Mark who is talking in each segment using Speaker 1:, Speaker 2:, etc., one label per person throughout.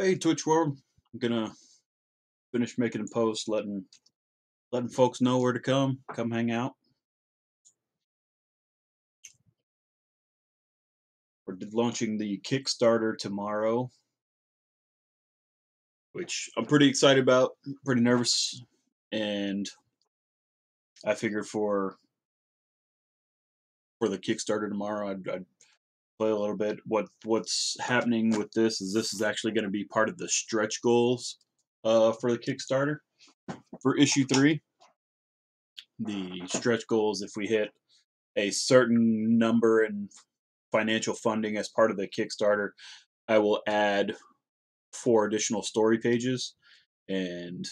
Speaker 1: Hey Twitch world, I'm gonna finish making a post, letting folks know where to come hang out. We're launching the Kickstarter tomorrow, which I'm pretty excited about, pretty nervous, and I figured for the Kickstarter tomorrow, I'd play a little bit. What's happening with this is actually going to be part of the stretch goals for the Kickstarter for issue 3. The stretch goals, if we hit a certain number in financial funding as part of the Kickstarter, I will add 4 additional story pages, and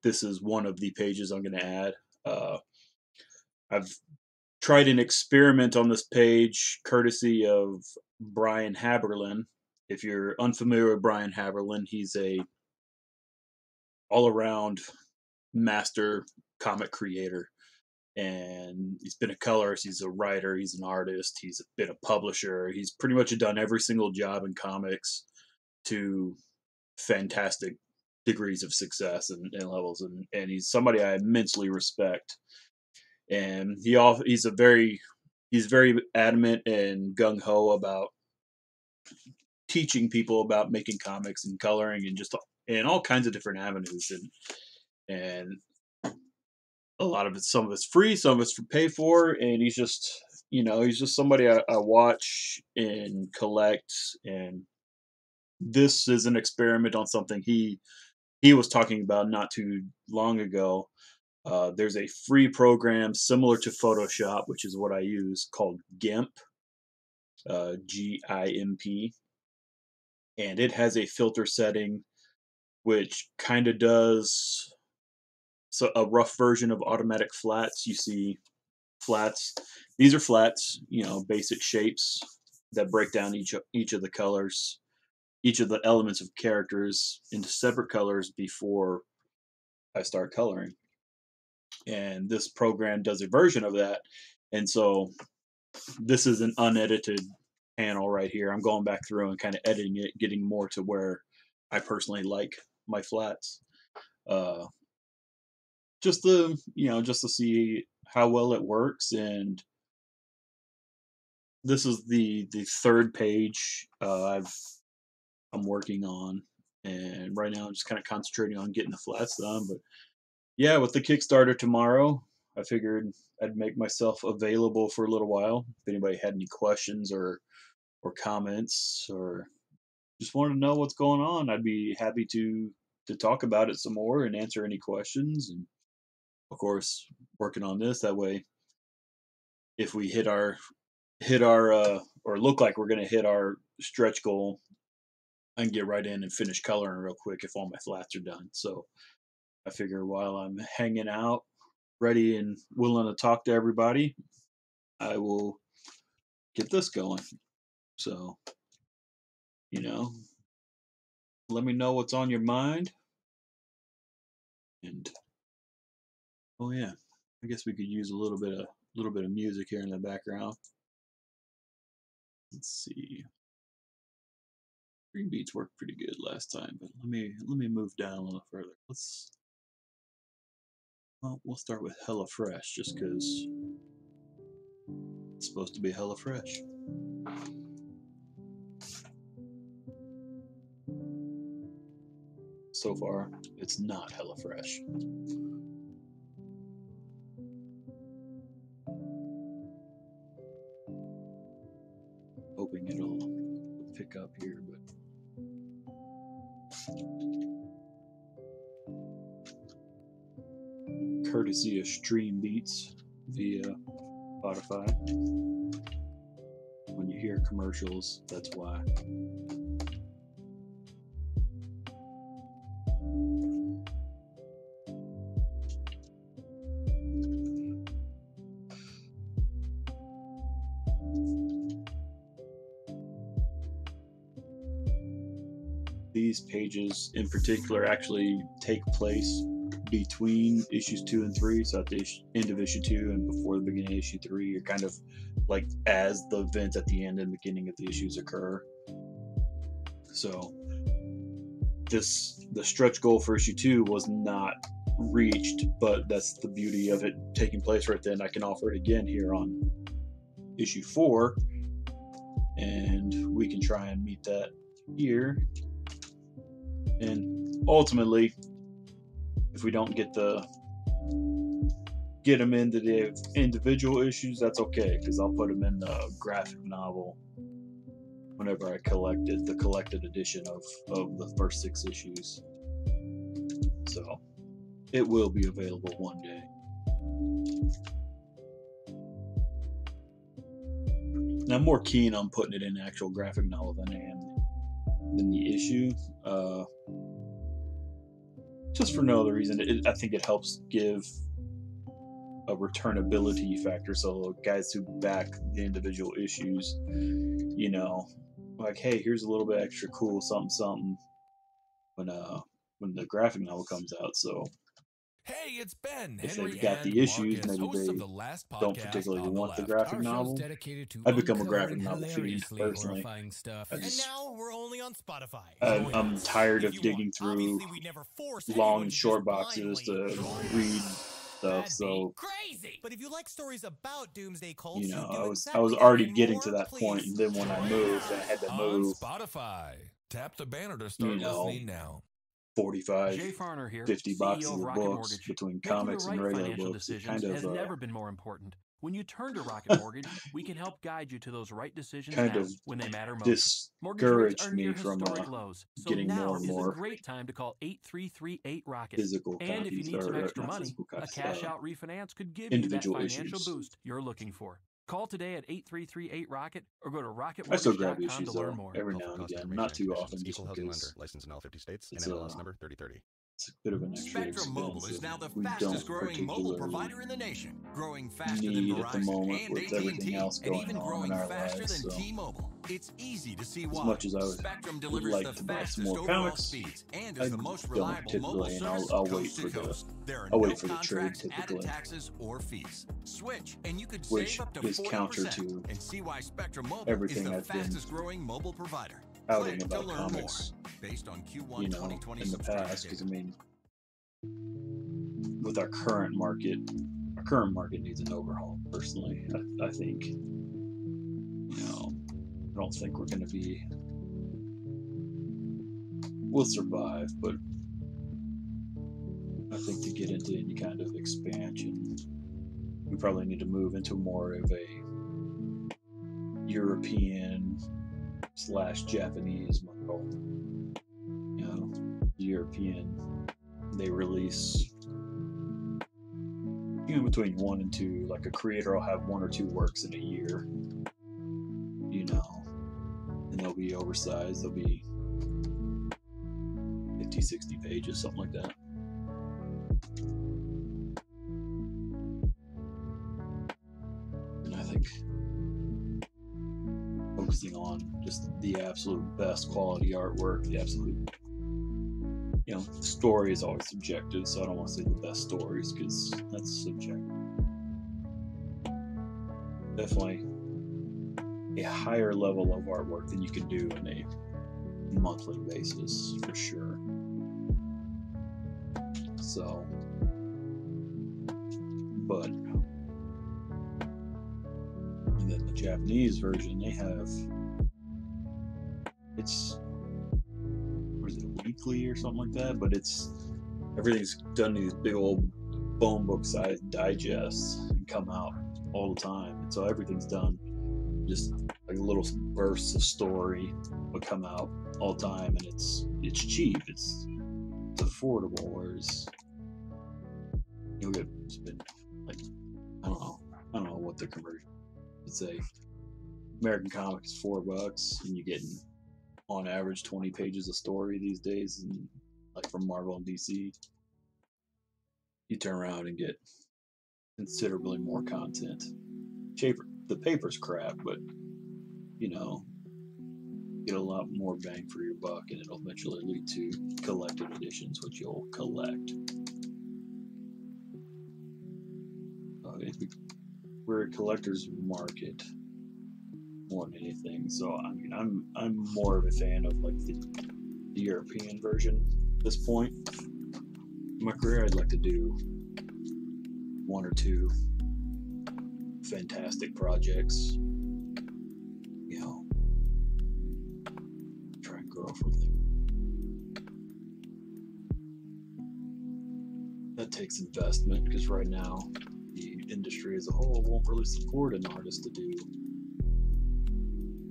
Speaker 1: this is one of the pages I'm going to add. I've tried an experiment on this page courtesy of Brian Haberlin. If you're unfamiliar with Brian Haberlin, he's a all-around master comic creator, and he's been a colorist, he's a writer, he's an artist, he's been a publisher. He's pretty much done every single job in comics to fantastic degrees of success and levels, and he's somebody I immensely respect. And he's very adamant and gung-ho about teaching people about making comics and coloring and just and all kinds of different avenues, and a lot of it, some of it's free, some of it's for pay for, and he's just somebody I watch and collect. And this is an experiment on something he was talking about not too long ago. There's a free program similar to Photoshop, which is what I use, called GIMP, GIMP, and it has a filter setting which kind of does a rough version of automatic flats. You see flats. These are flats, basic shapes that break down each of the colors, each of the elements of characters into separate colors before I start coloring. And this program does a version of that. And so this is an unedited panel right here. I'm going back through and kind of editing it, getting more to where I personally like my flats. Just to see how well it works. And this is the third page I'm working on, and right now I'm just kind of concentrating on getting the flats done. But yeah, with the Kickstarter tomorrow, I figured I'd make myself available for a little while. If anybody had any questions or comments, or just wanted to know what's going on, I'd be happy to talk about it some more and answer any questions. And of course, working on this that way, if we hit our or look like we're going to hit our stretch goal, I can get right in and finish coloring real quick if all my flats are done. So I figure while I'm hanging out, ready and willing to talk to everybody, I will get this going. So, let me know what's on your mind. And oh yeah, I guess we could use a little bit of music here in the background. Let's see. Green beats worked pretty good last time, but let me move down a little further. We'll start with Hella Fresh, just because it's supposed to be hella fresh. So far, it's not hella fresh. Hoping it'll pick up here, but courtesy of Stream Beats via Spotify. When you hear commercials, that's why. These pages in particular actually take place between issues 2 and 3, so at the end of issue 2 and before the beginning of issue 3, you're kind of like as the events at the end and beginning of the issues occur. So the stretch goal for issue 2 was not reached, but that's the beauty of it taking place right then. I can offer it again here on issue 4, and we can try and meet that here. And ultimately, if we don't get them into the individual issues, that's okay, because I'll put them in the graphic novel whenever I collected the collected edition of the first 6 issues. So it will be available one day. And I'm more keen on putting it in actual graphic novel than I am than the issue. Just for no other reason. I think it helps give a returnability factor. So guys who back the individual issues, you know, like, hey, here's a little bit extra cool something when the graphic novel comes out. So
Speaker 2: hey, it's Ben.
Speaker 1: if
Speaker 2: Henry
Speaker 1: they've got the issues, maybe they don't particularly want the graphic novel. I've become a graphic novel fiend personally.
Speaker 3: And now we're only on Spotify.
Speaker 1: I'm tired of digging through long and short boxes to read stuff. So
Speaker 3: crazy. But if you like stories about doomsday cults,
Speaker 1: you know, I was already getting to that point, and then when I moved, I had to move.
Speaker 2: Spotify. Tap the banner to start listening now.
Speaker 1: 45,
Speaker 4: here,
Speaker 1: 50 boxes of books
Speaker 4: Mortgage.
Speaker 1: between comics and regular books. It kind of
Speaker 4: has never been more important. When you turn to Rocket Mortgage, we can help guide you to those right decisions
Speaker 1: kind of
Speaker 4: when they matter most.
Speaker 1: discouraged me from
Speaker 4: lows. So
Speaker 1: getting
Speaker 4: now
Speaker 1: more and more
Speaker 4: is a great time to call 8338-ROCKET.
Speaker 1: physical
Speaker 4: And if you
Speaker 1: copies,
Speaker 4: need some
Speaker 1: or
Speaker 4: extra
Speaker 1: not
Speaker 4: money,
Speaker 1: physical copies,
Speaker 4: a cash-out refinance could give you that
Speaker 1: individual
Speaker 4: financial
Speaker 1: issues.
Speaker 4: boost you're looking for. Call today at 8338-ROCKET or go to
Speaker 1: I still grab
Speaker 4: rocketmortgage.com
Speaker 1: issues
Speaker 4: to learn
Speaker 1: though,
Speaker 4: more.
Speaker 1: every now and again, not too often, just
Speaker 5: Equal housing lender,
Speaker 1: because
Speaker 5: licensed in all 50 states, and
Speaker 1: it's
Speaker 5: NMLS number 3030.
Speaker 1: it's a bit of an extra
Speaker 6: Spectrum Mobile
Speaker 1: expense.
Speaker 6: is now the
Speaker 1: We
Speaker 6: fastest
Speaker 1: don't
Speaker 6: growing mobile
Speaker 1: particularly
Speaker 6: provider in the nation, growing faster than
Speaker 1: need at the
Speaker 6: Verizon
Speaker 1: moment
Speaker 6: and
Speaker 1: with everything
Speaker 6: AT&T,
Speaker 1: else
Speaker 6: and
Speaker 1: going
Speaker 6: even
Speaker 1: on
Speaker 6: growing
Speaker 1: in our
Speaker 6: faster
Speaker 1: lives.
Speaker 6: than
Speaker 1: So
Speaker 6: T-Mobile. It's easy to see why.
Speaker 1: as much as I
Speaker 6: Spectrum
Speaker 1: would
Speaker 6: delivers
Speaker 1: like
Speaker 6: the
Speaker 1: to buy some
Speaker 6: fastest
Speaker 1: more
Speaker 6: overall
Speaker 1: comics,
Speaker 6: speeds and
Speaker 1: I
Speaker 6: is the most
Speaker 1: don't
Speaker 6: reliable mobile
Speaker 1: typically, and
Speaker 6: service
Speaker 1: I'll
Speaker 6: coast
Speaker 1: wait
Speaker 6: to
Speaker 1: for the
Speaker 6: coast. There are
Speaker 1: I'll
Speaker 6: no
Speaker 1: wait for the trade
Speaker 6: contracts, added
Speaker 1: typically,
Speaker 6: taxes, or fees. Switch, and you could
Speaker 1: which
Speaker 6: save up to
Speaker 1: is counter
Speaker 6: 40%
Speaker 1: to
Speaker 6: and see why Spectrum Mobile is
Speaker 1: everything
Speaker 6: the
Speaker 1: I've been
Speaker 6: fastest growing mobile provider.
Speaker 1: outing
Speaker 6: Click to
Speaker 1: about
Speaker 6: learn
Speaker 1: comics,
Speaker 6: more. Based on Q1
Speaker 1: you know,
Speaker 6: 2020
Speaker 1: in the
Speaker 6: subscriber
Speaker 1: past. Because I
Speaker 6: data.
Speaker 1: mean, with our current market needs an overhaul. Personally, I think, you know, I don't think we're going to be. We'll survive, but I think to get into any kind of expansion, we probably need to move into more of a European / Japanese model. You know, European, they release between 1 and 2. Like a creator will have 1 or 2 works in a year. You know, and they'll be oversized. They'll be 50, 60 pages, something like that. And I think focusing on just the absolute best quality artwork, the absolute, you know, story is always subjective, so I don't want to say the best stories because that's subjective. Definitely a higher level of artwork than you can do on a monthly basis, for sure. So, but and then the Japanese version, they have, it's, what is it, weekly or something like that, but it's, everything's done in these big old phone book sized digests and come out all the time, and so everything's done just like little bursts of story would come out all the time, and it's cheap, it's affordable, whereas you'll get spend like I don't know what the conversion would say. American comic is $4 and you're getting on average 20 pages of story these days, and like from Marvel and DC you turn around and get considerably more content. The paper's crap, but you know, get a lot more bang for your buck, and it'll eventually lead to collected editions, which you'll collect. We're a collector's market more than anything, so I mean, I'm more of a fan of like the the European version at this point. In my career, I'd like to do 1 or 2 fantastic projects. You know, try and grow from there. That takes investment because right now the industry as a whole won't really support an artist to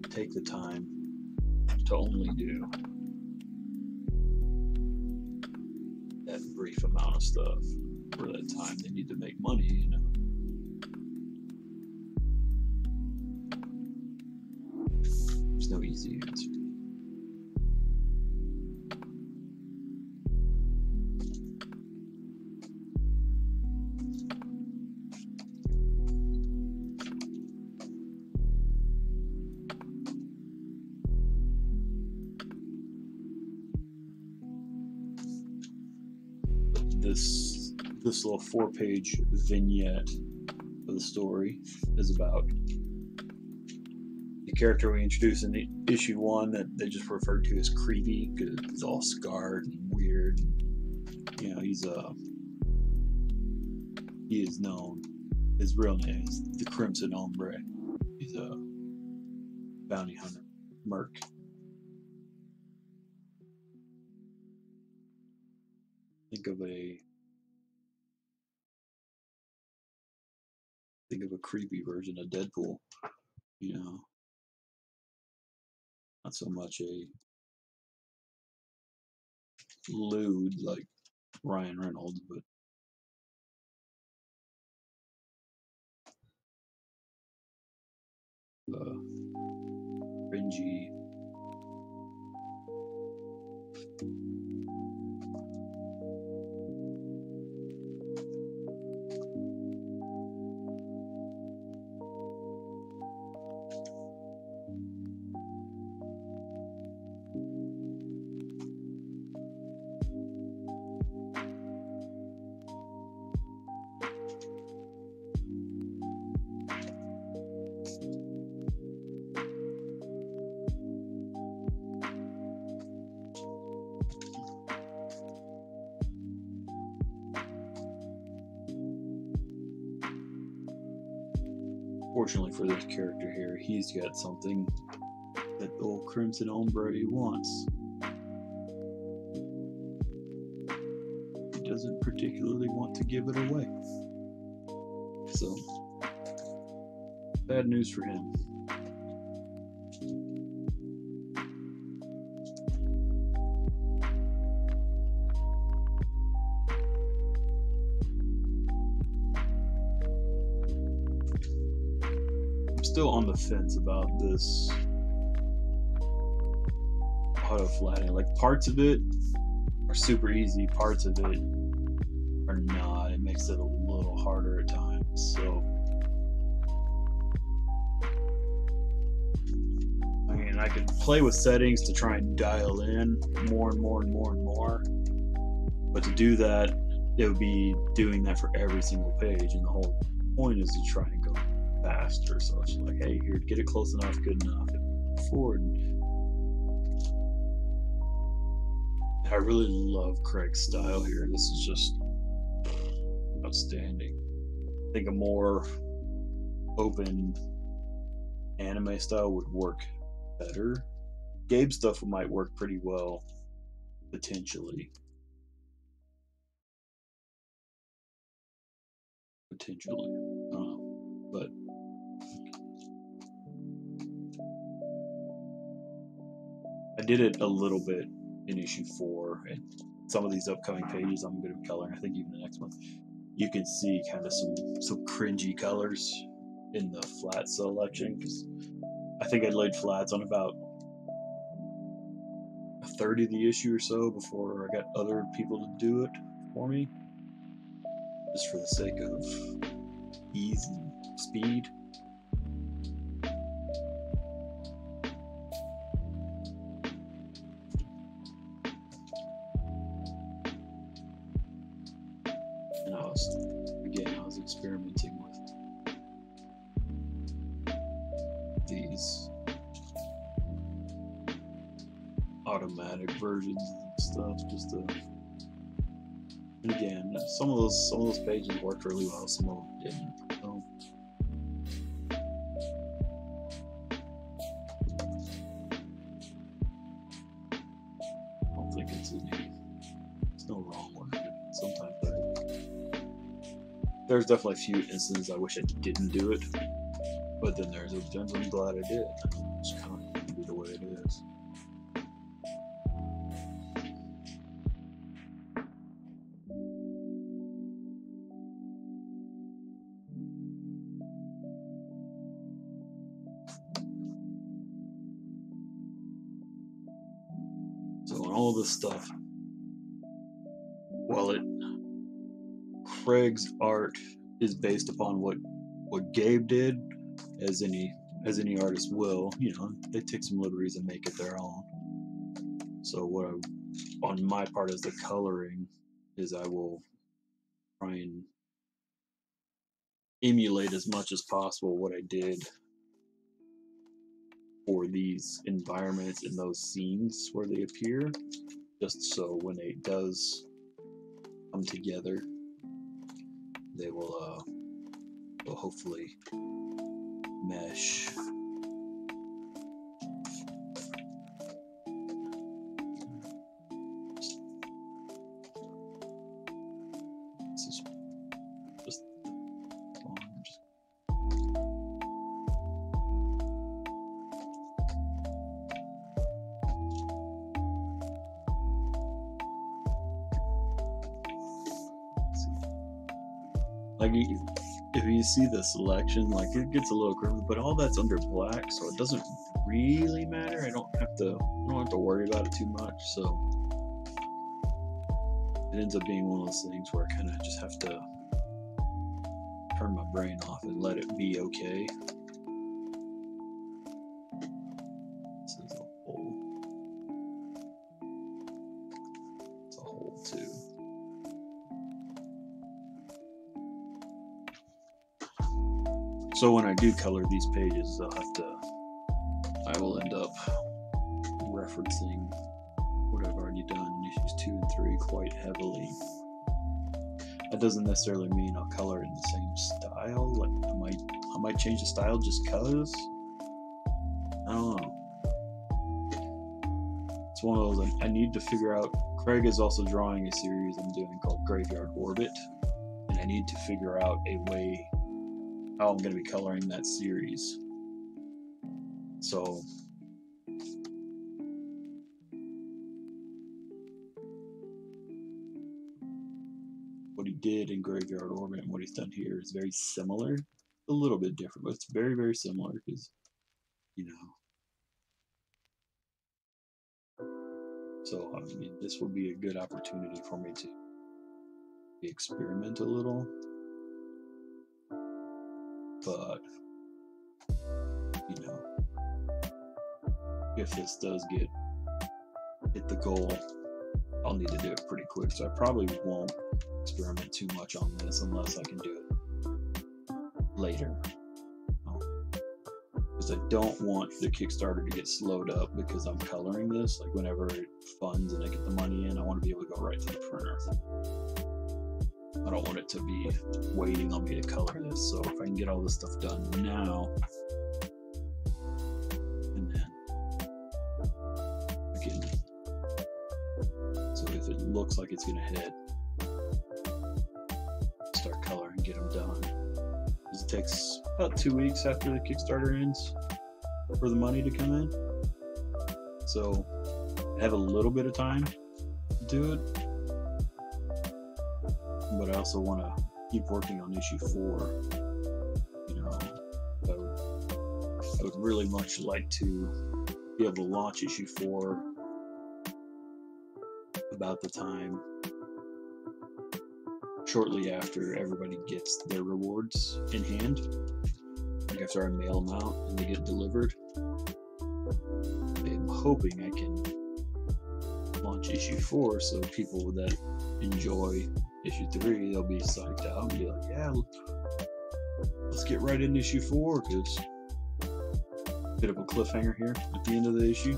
Speaker 1: take the time to only do that brief amount of stuff for that time. They need to make money, you know. There's no easy answer. This little 4-page vignette of the story is about the character we introduced in the issue 1 that they just referred to as Creepy because he's all scarred and weird. You know, he is known. His real name is the Crimson Ombre. He's a bounty hunter, merc. Think of a creepy version of Deadpool, you know. Not so much a lewd like Ryan Reynolds, but cringy. Fortunately for this character here, he's got something that the old Crimson Ombre wants. He doesn't particularly want to give it away. So, bad news for him. Still on the fence about this auto flattening. Like, parts of it are super easy, parts of it are not. It makes it a little harder at times. So, I mean, I could play with settings to try and dial in more and more and more and more, but to do that, it would be doing that for every single page, and the whole point is to try and go faster. So it's like, hey, here, get it close enough, good enough, and forward. I really love Craig's style here. This is just outstanding. I think a more open anime style would work better. Gabe's stuff might work pretty well, potentially. But I did it a little bit in issue 4, and some of these upcoming pages I'm going to be coloring. I think even the next one, you can see kind of some cringy colors in the flat selection, because I think I laid flats on about a third of the issue or so before I got other people to do it for me, just for the sake of ease and speed. And I was experimenting with these auto automatic versions and stuff, just to. And again, some of those pages worked really well, some of them didn't. So. I don't think it's no wrong with it. Sometimes there's definitely a few instances I wish I didn't do it, but then there's other times I'm glad I did. It's kind of be the way it is. So in all this stuff, while Craig's art is based upon what Gabe did, as any artist will, they take some liberties and make it their own. So on my part as the coloring is I will try and emulate as much as possible what I did for these environments and those scenes where they appear, just so when it does come together, they will hopefully mesh. This is just like if you see the selection, like it gets a little curvy, but all that's under black, so it doesn't really matter. I don't have to worry about it too much. So it ends up being one of those things where I kind of just have to turn my brain off and let it be okay. This is a hole. It's a hole too. So when I do color these pages, I will end up referencing what I've already done in issues 2 and 3 quite heavily. That doesn't necessarily mean I'll color in the same style. Like I might change the style just cause. I don't know. It's one of those I need to figure out. Craig is also drawing a series I'm doing called Graveyard Orbit, and I need to figure out a way how I'm going to be coloring that series. So what he did in Graveyard Orbit and what he's done here is very similar, a little bit different, but it's very, very similar because, so I mean, this would be a good opportunity for me to experiment a little. But, if this does hit the goal, I'll need to do it pretty quick. So I probably won't experiment too much on this unless I can do it later. Because I don't want the Kickstarter to get slowed up because I'm coloring this. Like whenever it funds and I get the money in, I want to be able to go right to the printer. I don't want it to be waiting on me to color this. So if I can get all this stuff done now, and then I can, so if it looks like it's going to hit, start coloring, get them done. Because it takes about 2 weeks after the Kickstarter ends for the money to come in. So I have a little bit of time to do it. But I also want to keep working on issue 4. I would really much like to be able to launch issue 4 about the time shortly after everybody gets their rewards in hand. Like after I mail them out and they get delivered. I'm hoping I can launch issue 4 so people that enjoy issue 3, they'll be psyched out and be like, yeah, let's get right into issue 4, because bit of a cliffhanger here at the end of the issue.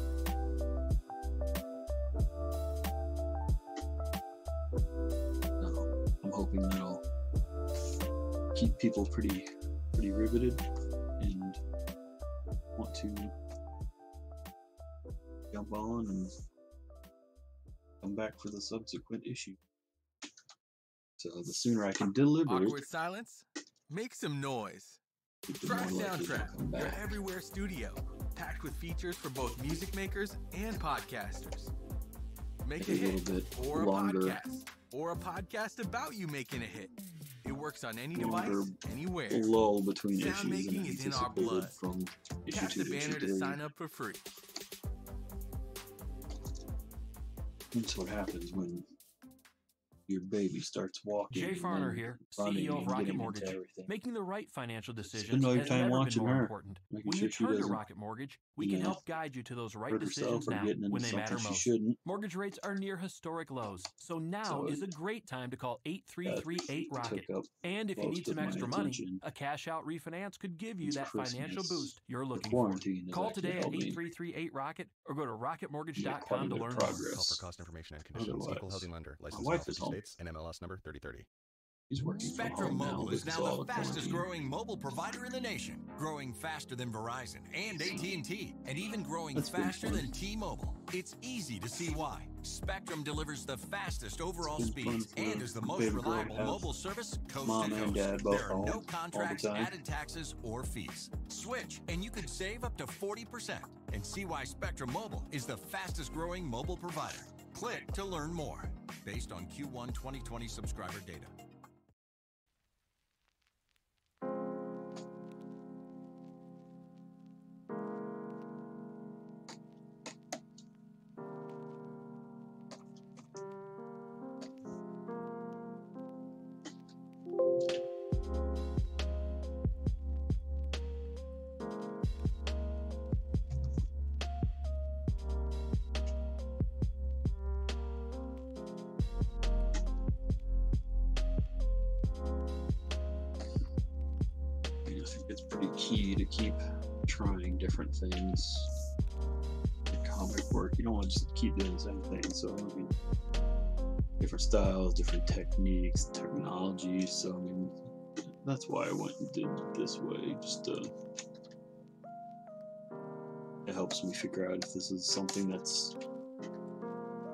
Speaker 1: something that'll keep people pretty riveted and want to jump on and come back for the subsequent issue. So the sooner I can deliver
Speaker 5: Awkward
Speaker 1: it,
Speaker 5: silence? Make some noise.
Speaker 1: the
Speaker 5: Try
Speaker 1: more likely they'll
Speaker 5: Soundtrack,
Speaker 1: come
Speaker 5: your
Speaker 1: back.
Speaker 5: everywhere studio, packed with features for both music makers and podcasters. Make a
Speaker 1: Maybe a
Speaker 5: hit,
Speaker 1: little bit
Speaker 5: or a
Speaker 1: longer.
Speaker 5: podcast, or a podcast about you making a hit. It works on any
Speaker 1: Longer
Speaker 5: device, anywhere.
Speaker 1: Lull between
Speaker 5: Sound
Speaker 1: issues and
Speaker 5: making is in our
Speaker 1: anticipated
Speaker 5: blood.
Speaker 1: from issue
Speaker 5: Tap
Speaker 1: 2
Speaker 5: the
Speaker 1: to issue
Speaker 5: banner to
Speaker 1: 3.
Speaker 5: sign up for free.
Speaker 1: That's what happens when your baby starts walking.
Speaker 4: Jay
Speaker 1: and
Speaker 4: Farner
Speaker 1: then
Speaker 4: here,
Speaker 1: running
Speaker 4: CEO of
Speaker 1: and
Speaker 4: Rocket
Speaker 1: getting into
Speaker 4: Mortgage.
Speaker 1: everything.
Speaker 4: Making the right financial decisions
Speaker 1: Spend all your
Speaker 4: has
Speaker 1: time
Speaker 4: never been
Speaker 1: watching
Speaker 4: more
Speaker 1: her,
Speaker 4: important.
Speaker 1: making
Speaker 4: When
Speaker 1: sure
Speaker 4: you
Speaker 1: she
Speaker 4: turn to
Speaker 1: doesn't,
Speaker 4: Rocket Mortgage, we
Speaker 1: you
Speaker 4: can
Speaker 1: know,
Speaker 4: help guide you to those right
Speaker 1: hurt herself
Speaker 4: decisions
Speaker 1: or
Speaker 4: now
Speaker 1: getting into
Speaker 4: when they
Speaker 1: something
Speaker 4: matter
Speaker 1: she
Speaker 4: most.
Speaker 1: shouldn't.
Speaker 4: Mortgage rates are near historic lows, so now
Speaker 1: So
Speaker 4: is a great time to call
Speaker 1: That
Speaker 4: 8338-ROCKET.
Speaker 1: took up
Speaker 4: And if you
Speaker 1: most
Speaker 4: need some
Speaker 1: of my
Speaker 4: extra money,
Speaker 1: attention
Speaker 4: a cash-out refinance could give you
Speaker 1: since
Speaker 4: that financial
Speaker 1: Christmas.
Speaker 4: boost you're
Speaker 1: The
Speaker 4: looking for.
Speaker 1: quarantine has
Speaker 4: Call
Speaker 1: actually
Speaker 4: today at
Speaker 1: helped me
Speaker 4: 8338-ROCKET or go to
Speaker 1: get quite a
Speaker 4: rocketmortgage.com to
Speaker 1: bit of
Speaker 4: learn more.
Speaker 7: Call for
Speaker 1: progress.
Speaker 7: cost information and conditions. Equal
Speaker 1: Otherwise,
Speaker 7: housing lender.
Speaker 1: my
Speaker 7: License in all
Speaker 1: wife is
Speaker 7: 50
Speaker 1: home.
Speaker 7: states and MLS number 3030.
Speaker 1: He's working from
Speaker 6: Spectrum
Speaker 1: home now
Speaker 6: Mobile is
Speaker 1: because
Speaker 6: now
Speaker 1: all
Speaker 6: the
Speaker 1: the
Speaker 6: fastest
Speaker 1: quarantine.
Speaker 6: growing mobile provider in the nation, growing faster than Verizon and AT&T, and even growing
Speaker 1: That's been
Speaker 6: faster
Speaker 1: fun.
Speaker 6: than T-Mobile. It's easy to see why. Spectrum delivers the fastest overall
Speaker 1: It's been fun
Speaker 6: speeds
Speaker 1: for
Speaker 6: and is the
Speaker 1: a
Speaker 6: most
Speaker 1: baby girl to
Speaker 6: reliable
Speaker 1: have
Speaker 6: mobile service coast
Speaker 1: mom
Speaker 6: to
Speaker 1: and
Speaker 6: coast.
Speaker 1: dad both
Speaker 6: There are
Speaker 1: home
Speaker 6: no
Speaker 1: all the
Speaker 6: contracts,
Speaker 1: time.
Speaker 6: added taxes, or fees. Switch and you could save up to 40% and see why Spectrum Mobile is the fastest growing mobile provider. Click to learn more. Based on Q1 2020 subscriber data.
Speaker 1: I think it's pretty key to keep trying different things. In comic work, you don't want to just keep doing the same thing. So I mean, different styles, different techniques, technologies. So I mean, that's why I went and did it this way. Just it helps me figure out if this is something that's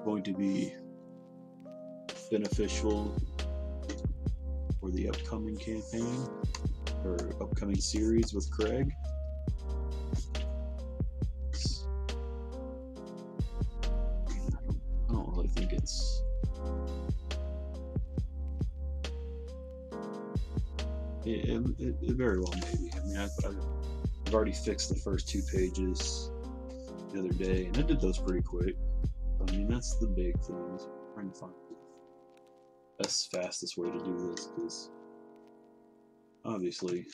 Speaker 1: going to be beneficial for the upcoming campaign or upcoming series with Craig. I don't really think it's it very well maybe. I mean, I've already fixed the first 2 pages the other day, and I did those pretty quick. I mean, that's the big thing, is trying to find the best, fastest way to do this, because obviously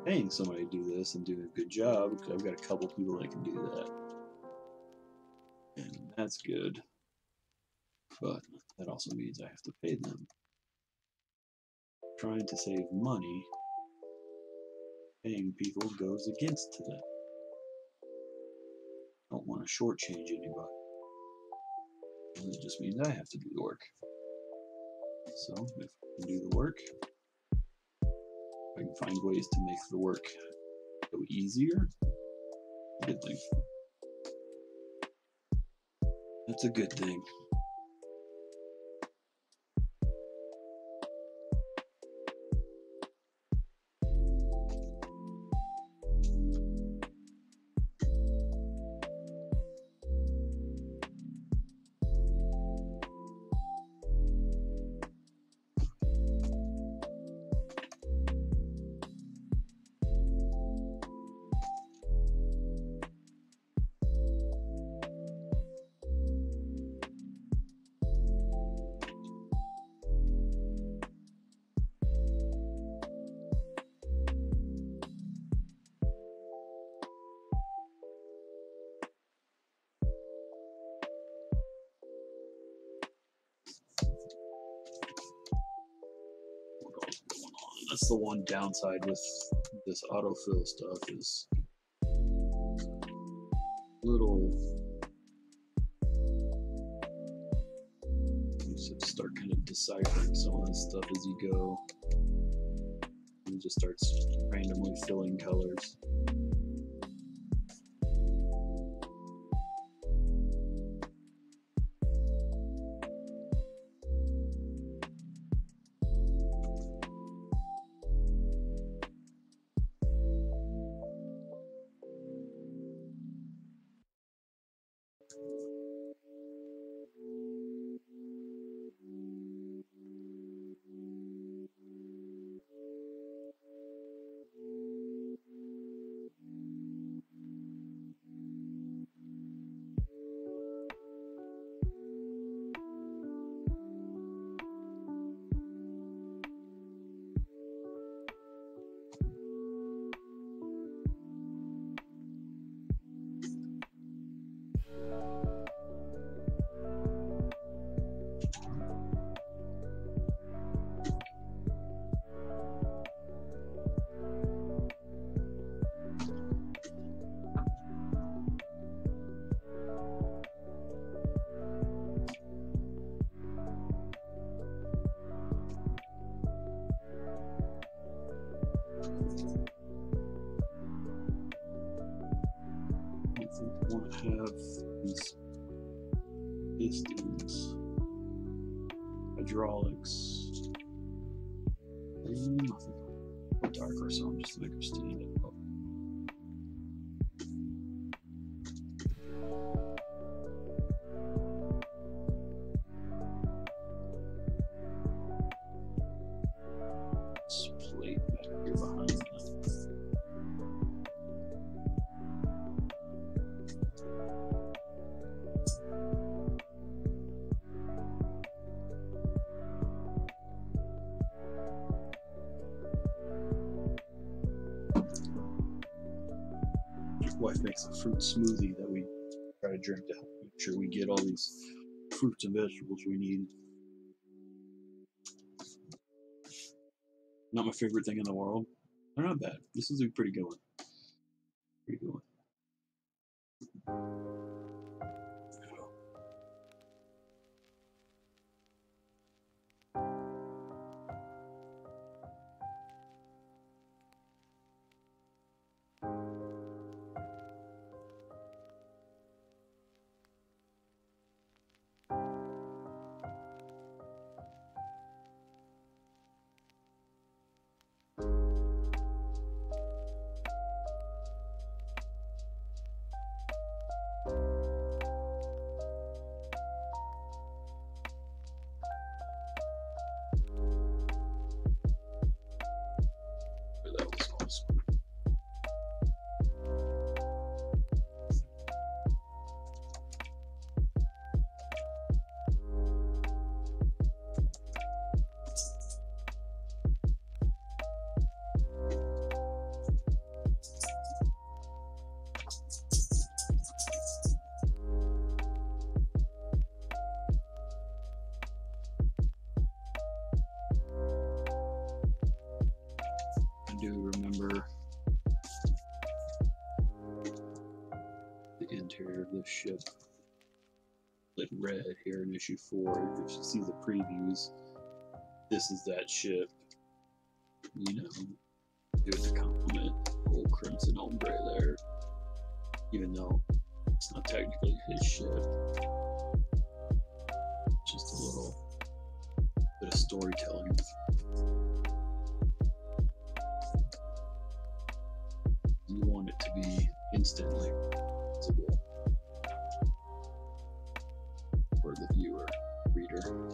Speaker 1: paying somebody to do this and doing a good job, because I've got a couple people that can do that, and that's good, but that also means I have to pay them. Trying to save money, paying people goes against that. I don't want to shortchange anybody. It just means I have to do the work. So if I can do the work, I can find ways to make the work go easier. Good thing. That's a good thing. That's the one downside with this autofill stuff, is little, let's So to start kind of deciphering some of this stuff as you go. He just starts randomly filling colors. Want to have these pistons, hydraulics, and nothing darker, so I'm just to make them stand up. This plate back here behind that. Wife makes a fruit smoothie that we try to drink to help make sure we get all these fruits and vegetables we need. Not my favorite thing in the world. They're not bad. This is a pretty good one. Pretty good one. That was awesome. I do remember the interior of this ship lit red here in issue 4. If you see the previews, this is that ship. You know, doing the compliment, old crimson ombre there. Even though it's not technically his ship. Just a little bit of storytelling. You want it to be instantly visible for the viewer, reader.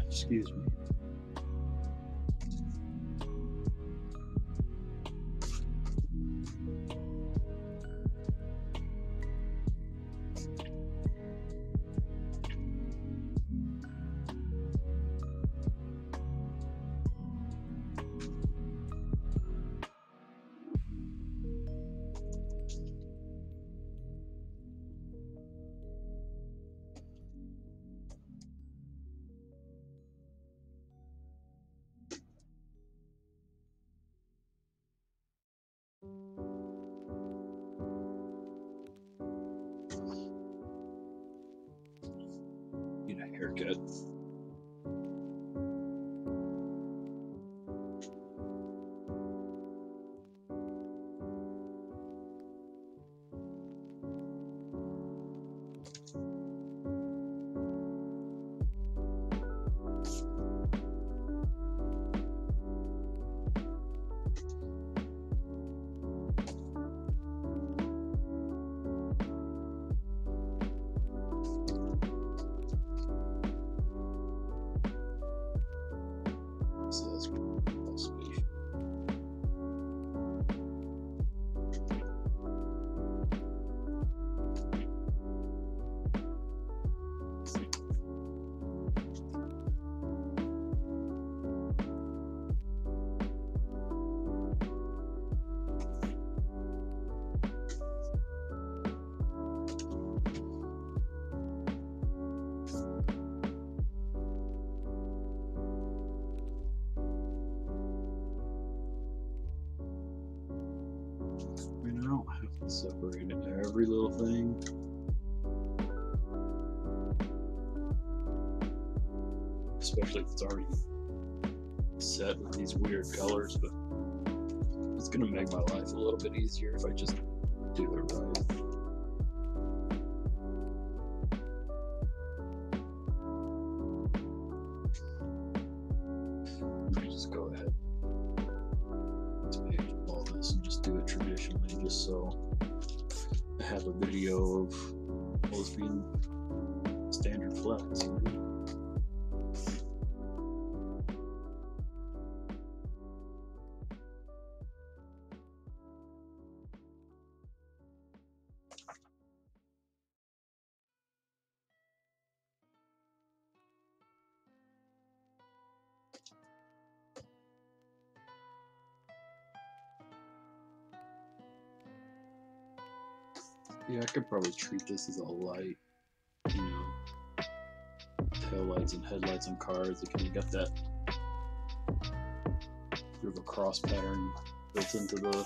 Speaker 1: Excuse me. Need a haircut. So that's space. I mean, I don't have to separate every little thing. Especially if it's already set with these weird colors, but it's gonna make my life a little bit easier if I just do it right. Let me just go ahead and all this and just do it traditionally, just so I have a video of both being standard flex, you know? Yeah, I could probably treat this as a light, you know, tail lights and headlights on cars. It kind of got that sort of a cross pattern built into the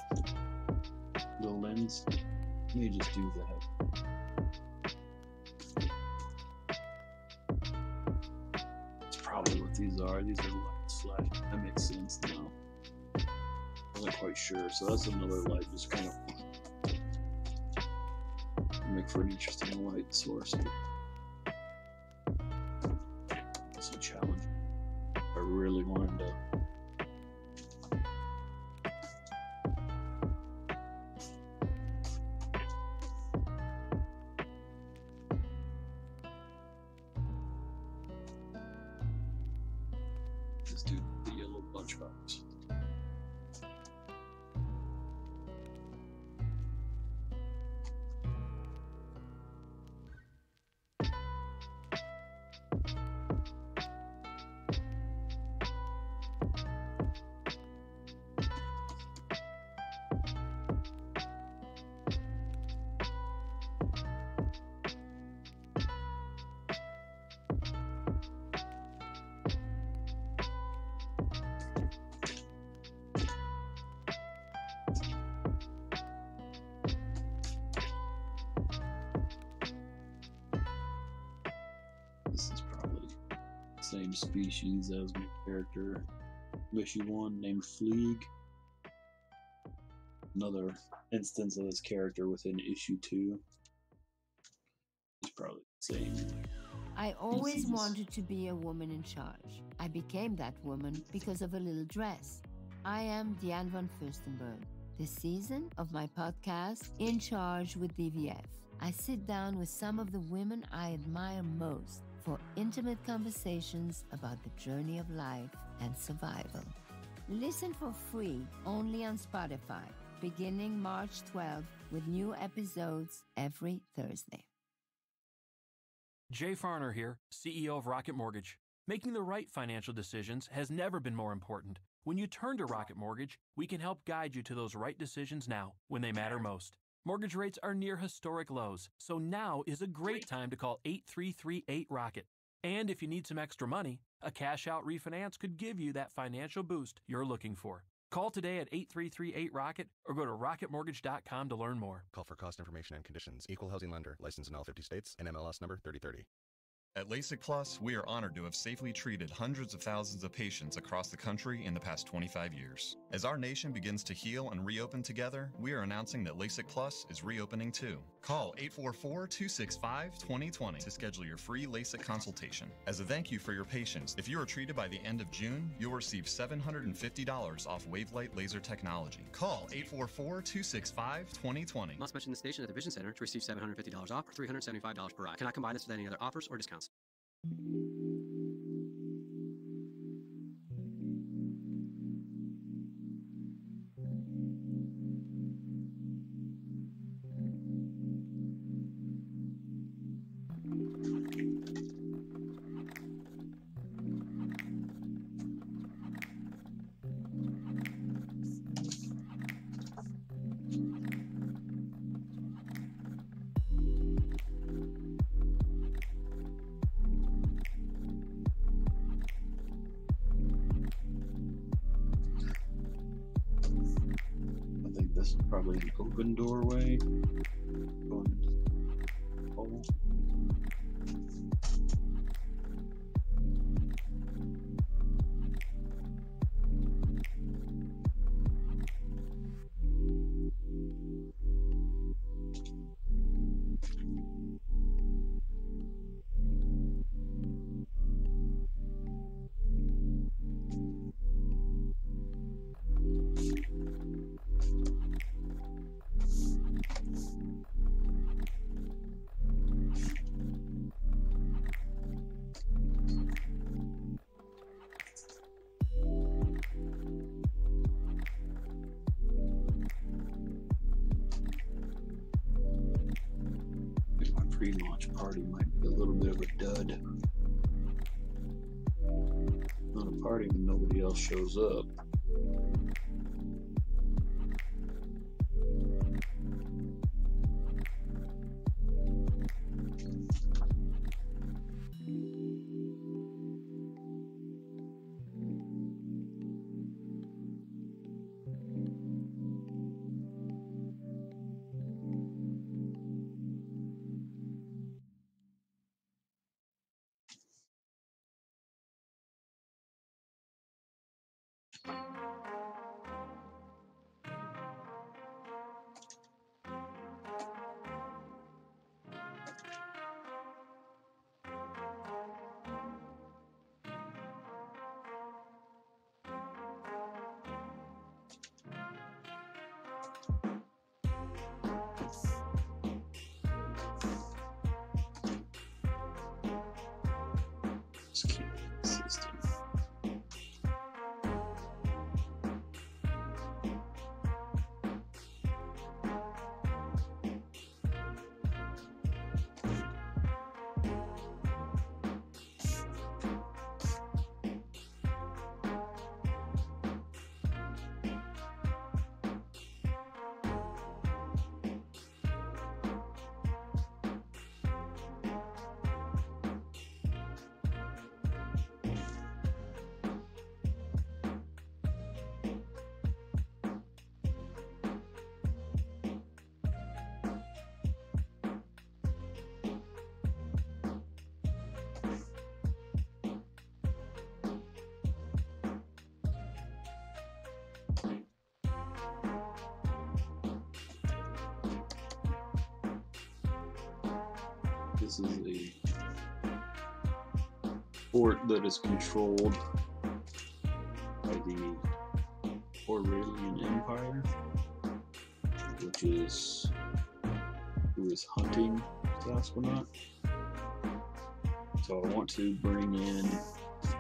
Speaker 1: lens. Let me just do that. That's probably what these are. These are lights flashing. That makes sense now. I wasn't quite sure. So that's another light, just kind of make for an interesting light source. It's a challenge. I really wanted to just do the yellow lunchbox. This is probably the same species as my character, issue 1, named Fleeg. Another instance of this character within issue 2. It's probably the same.
Speaker 8: I always wanted to be a woman in charge. I became that woman because of a little dress. I am Diane von Furstenberg. This season of my podcast, In Charge with DVF, I sit down with some of the women I admire most for intimate conversations about the journey of life and survival. Listen for free only on Spotify, beginning March 12th, with new episodes every Thursday.
Speaker 4: Jay Farner here, CEO of Rocket Mortgage. Making the right financial decisions has never been more important. When you turn to Rocket Mortgage, we can help guide you to those right decisions now, when they matter most. Mortgage rates are near historic lows, so now is a great time to call 8338-ROCKET. And if you need some extra money, a cash-out refinance could give you that financial boost you're looking for. Call today at 8338-ROCKET or go to rocketmortgage.com to learn more.
Speaker 7: Call for cost information and conditions. Equal housing lender. Licensed in all 50 states. NMLS number 3030.
Speaker 9: At LASIK Plus, we are honored to have safely treated hundreds of thousands of patients across the country in the past 25 years. As our nation begins to heal and reopen together, we are announcing that LASIK Plus is reopening too. Call 844-265-2020 to schedule your free LASIK consultation. As a thank you for your patience, if you are treated by the end of June, you'll receive $750 off Wavelight laser technology. Call 844-265-2020.
Speaker 10: Must mention the station at the Vision Center to receive $750 off or $375 per ride. Cannot combine this with any other offers or discounts.
Speaker 1: This is probably an open doorway. Oh. Pre-launch party might be a little bit of a dud. Not a party when nobody else shows up. This is a fort that is controlled by the Aurelian Empire, which is who is hunting Sasquanaut. So I want to bring in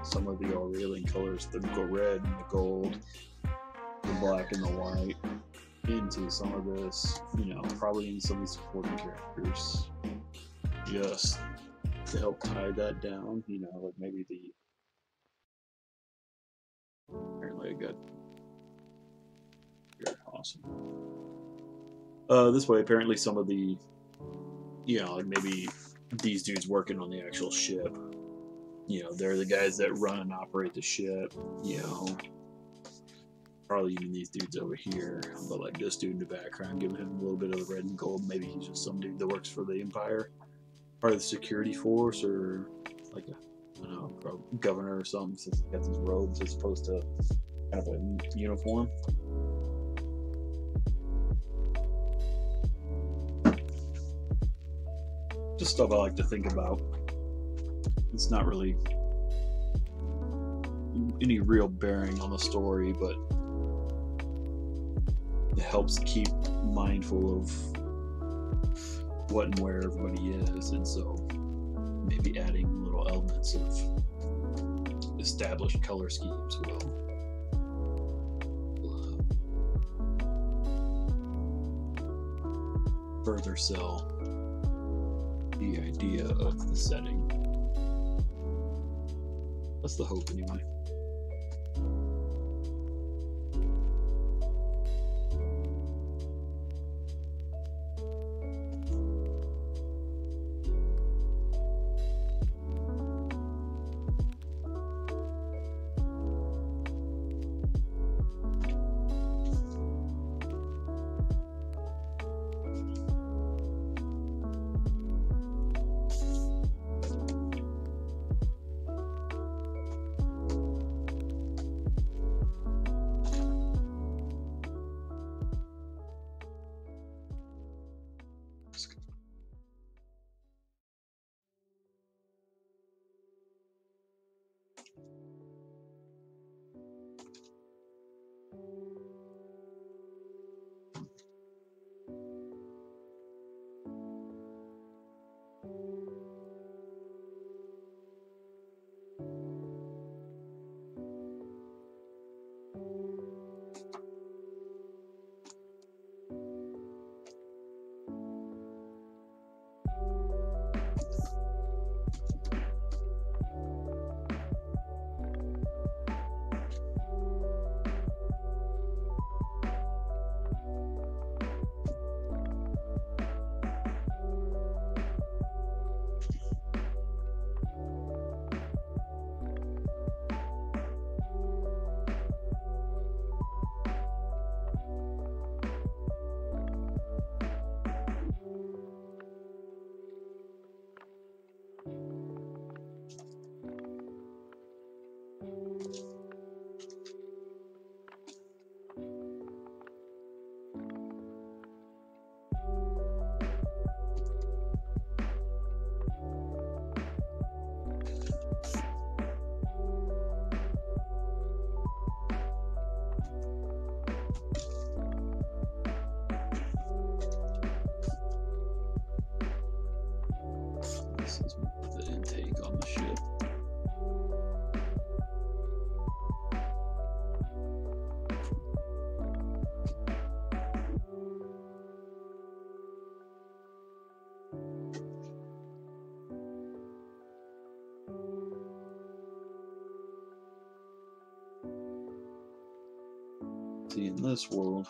Speaker 1: some of the Aurelian colors, the red and the gold, the black and the white, into some of this, you know, probably in some of these supporting characters, just to help tie that down, you know, like maybe the, apparently I got, very awesome. This way, apparently some of the, you know, like maybe these dudes working on the actual ship, you know, they're the guys that run and operate the ship, you know, probably even these dudes over here, but like this dude in the background, giving him a little bit of the red and gold, maybe he's just some dude that works for the Empire, part of the security force, or like a, I don't know, governor or something, since he's got these robes as opposed to kind of a uniform. Just stuff I like to think about. It's not really any real bearing on the story, but it helps keep mindful of what and where everybody is, and so maybe adding little elements of established color schemes will further sell the idea of the setting. That's the hope, anyway. This is the intake on the ship. See, in this world,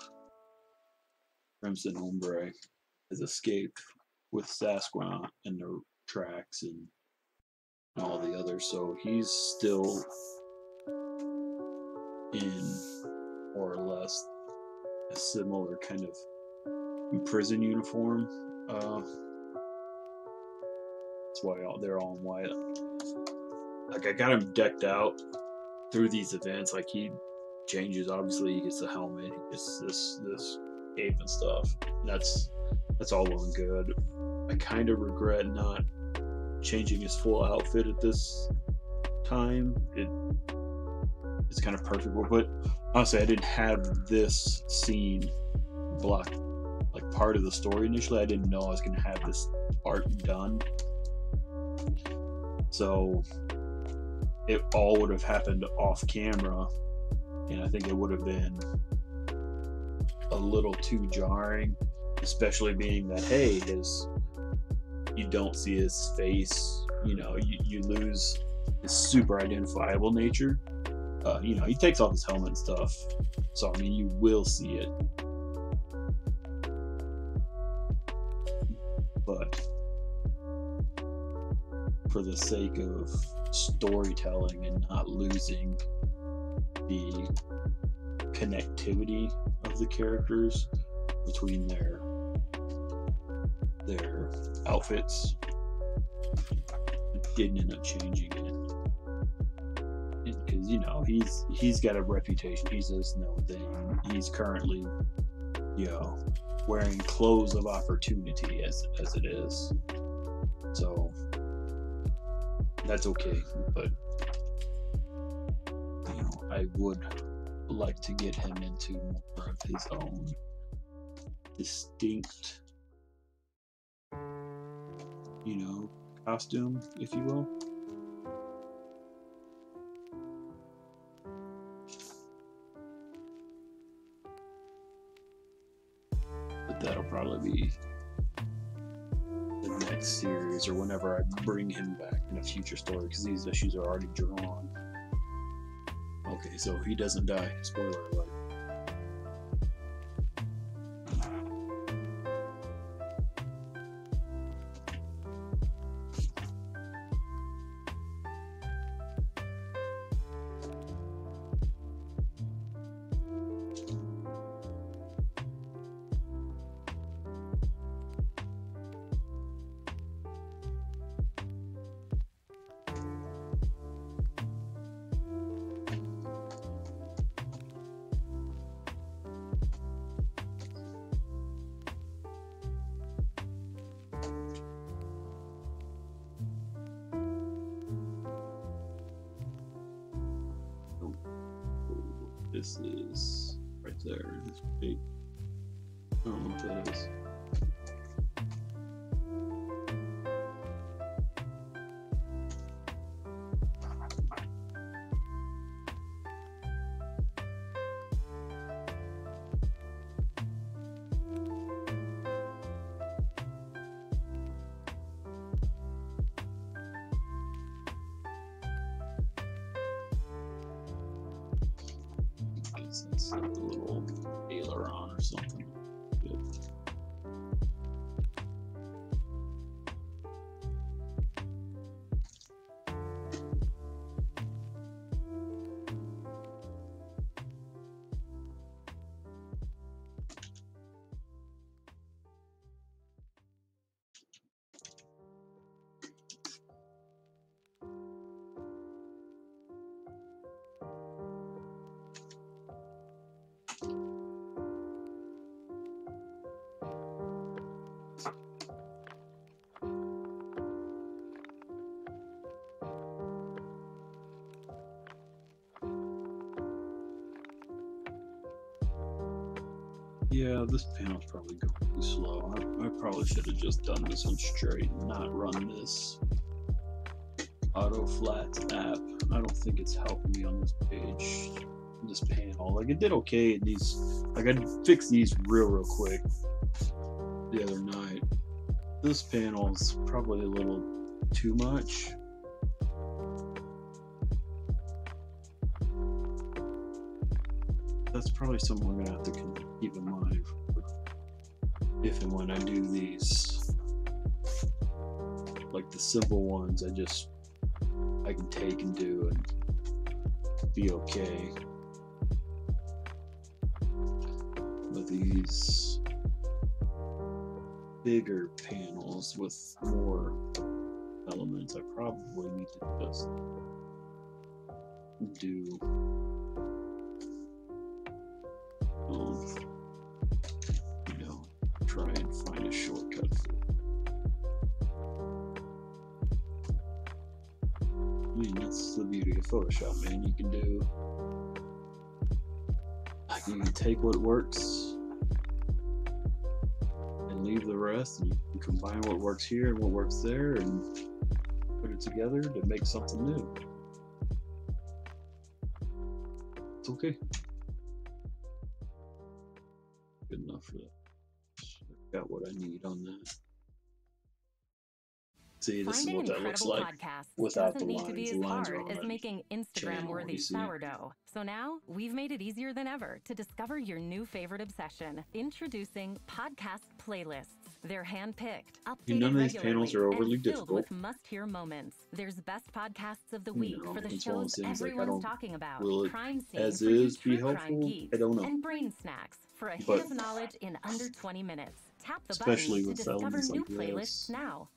Speaker 1: Crimson Ombre has escaped with Sasquanaut and the tracks and all the others, so he's still in more or less a similar kind of prison uniform. That's why they're all in white. Like, I got him decked out through these events. Like, he changes, obviously he gets the helmet, he gets this cape and stuff. That's all well and good. I kind of regret not changing his full outfit at this time. It's kind of perfect, but honestly I didn't have this scene block like part of the story initially. I didn't know I was going to have this art done. So it all would have happened off camera, and I think it would have been a little too jarring, especially being that, hey, you don't see his face, you lose his super identifiable nature. He takes off his helmet and stuff, so I mean, you will see it. But for the sake of storytelling and not losing the connectivity of the characters between their outfits, it didn't end up changing it. Because he's got a reputation. He's this known thing. He's currently wearing clothes of opportunity as it is. So that's okay, but I would like to get him into more of his own distinct costume, if you will. But that'll probably be the next series, or whenever I bring him back in a future story, because these issues are already drawn. Okay, so he doesn't die. Spoiler alert. This is right there. This big. I don't know what that is. It's like a little aileron or something. Good. Yeah, this panel's probably going too slow. I probably should have just done this one straight and not run this auto flats app. I don't think it's helping me on this page, this panel. Like, it did okay in these. Like, I fixed these real quick the other night. This panel's probably a little too much. That's probably something we're gonna have to keep in mind if and when I do these. Like the simple ones, I can take and do and be okay. But these bigger panels with more elements, I probably need to just do try and find a shortcut for it. I mean, that's the beauty of Photoshop, man. You can take what works and leave the rest, and you can combine what works here and what works there and put it it together to make something new. It's okay. Good enough for that. Got what I need on that. See, this is what that looks like without the lines. The lines are on it.
Speaker 11: Making Instagram-worthy sourdough. So now we've made it easier than ever to discover your new favorite obsession. Introducing podcast playlists. They're hand-picked, updated
Speaker 1: none of these panels are overly
Speaker 11: and filled
Speaker 1: difficult.
Speaker 11: with must-hear moments. There's best podcasts of the week for the shows everyone's talking about.
Speaker 1: Will it,
Speaker 11: Crime Scene
Speaker 1: as
Speaker 11: for you
Speaker 1: is, be
Speaker 11: true crime
Speaker 1: helpful?
Speaker 11: geeks,
Speaker 1: I don't know.
Speaker 11: and Brain Snacks for a
Speaker 1: But
Speaker 11: hit of knowledge in under 20 minutes. Tap the
Speaker 1: especially
Speaker 11: button
Speaker 1: with
Speaker 11: to discover
Speaker 1: elements
Speaker 11: new
Speaker 1: like
Speaker 11: playlists
Speaker 1: this,
Speaker 11: now.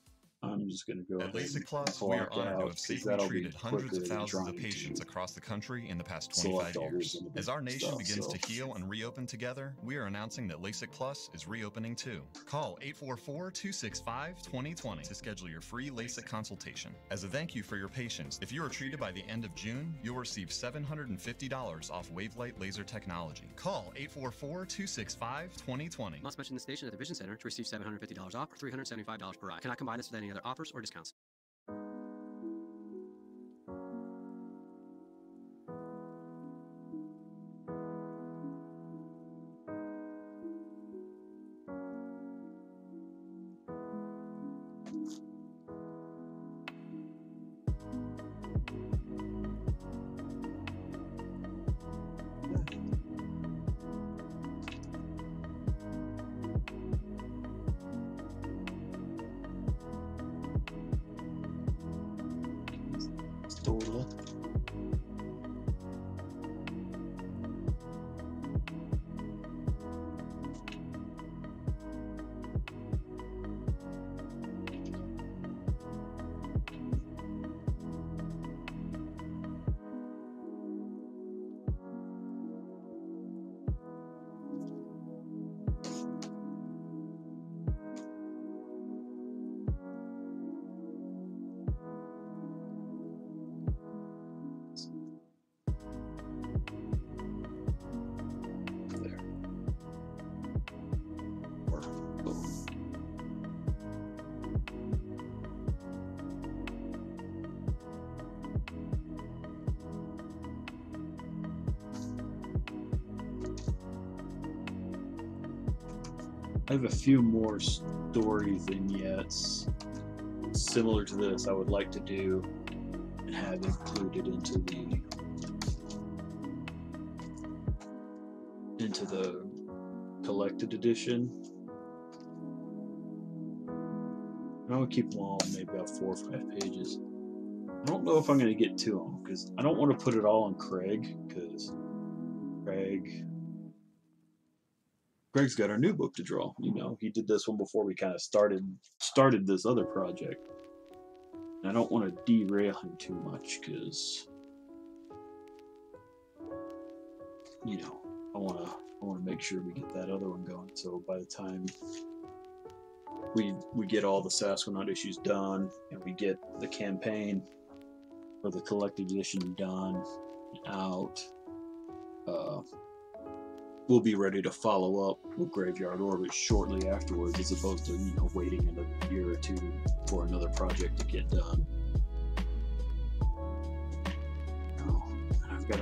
Speaker 1: I'm just going to go
Speaker 9: At
Speaker 1: ahead
Speaker 9: LASIK
Speaker 1: and
Speaker 9: Plus,
Speaker 1: pull
Speaker 9: we are
Speaker 1: out
Speaker 9: honored to have
Speaker 1: because
Speaker 9: safely
Speaker 1: that'll be
Speaker 9: treated hundreds
Speaker 1: quicker
Speaker 9: of
Speaker 1: than
Speaker 9: thousands of
Speaker 1: trying
Speaker 9: patients
Speaker 1: to
Speaker 9: across the country in the past
Speaker 1: select
Speaker 9: 25
Speaker 1: all
Speaker 9: years.
Speaker 1: these individual
Speaker 9: As our nation
Speaker 1: stuff,
Speaker 9: begins
Speaker 1: so.
Speaker 9: to heal and reopen together, we are announcing that LASIK Plus is reopening too. Call 844-265-2020 to schedule your free LASIK consultation. As a thank you for your patience, if you are treated by the end of June, you'll receive $750 off Wavelight laser technology. Call 844-265-2020.
Speaker 10: Must mention the station at the Vision Center to receive $750 off or $375 per ride. Cannot combine this with any other offers or discounts.
Speaker 1: Total. I have a few more story vignettes similar to this I would like to do and have included into the collected edition. And I'll keep them all maybe about 4 or 5 pages. I don't know if I'm going to get to them because I don't want to put it all on Craig because Greg's got our new book to draw. You know, he did this one before we kind of started this other project. And I don't want to derail him too much because, you know, I want to make sure we get that other one going. So by the time we get all the Sasquanaut issues done and we get the campaign or the collected edition done and out, we'll be ready to follow up with Graveyard Orbit shortly afterwards, as opposed to, you know, waiting another year or two for another project to get done. Now, I've got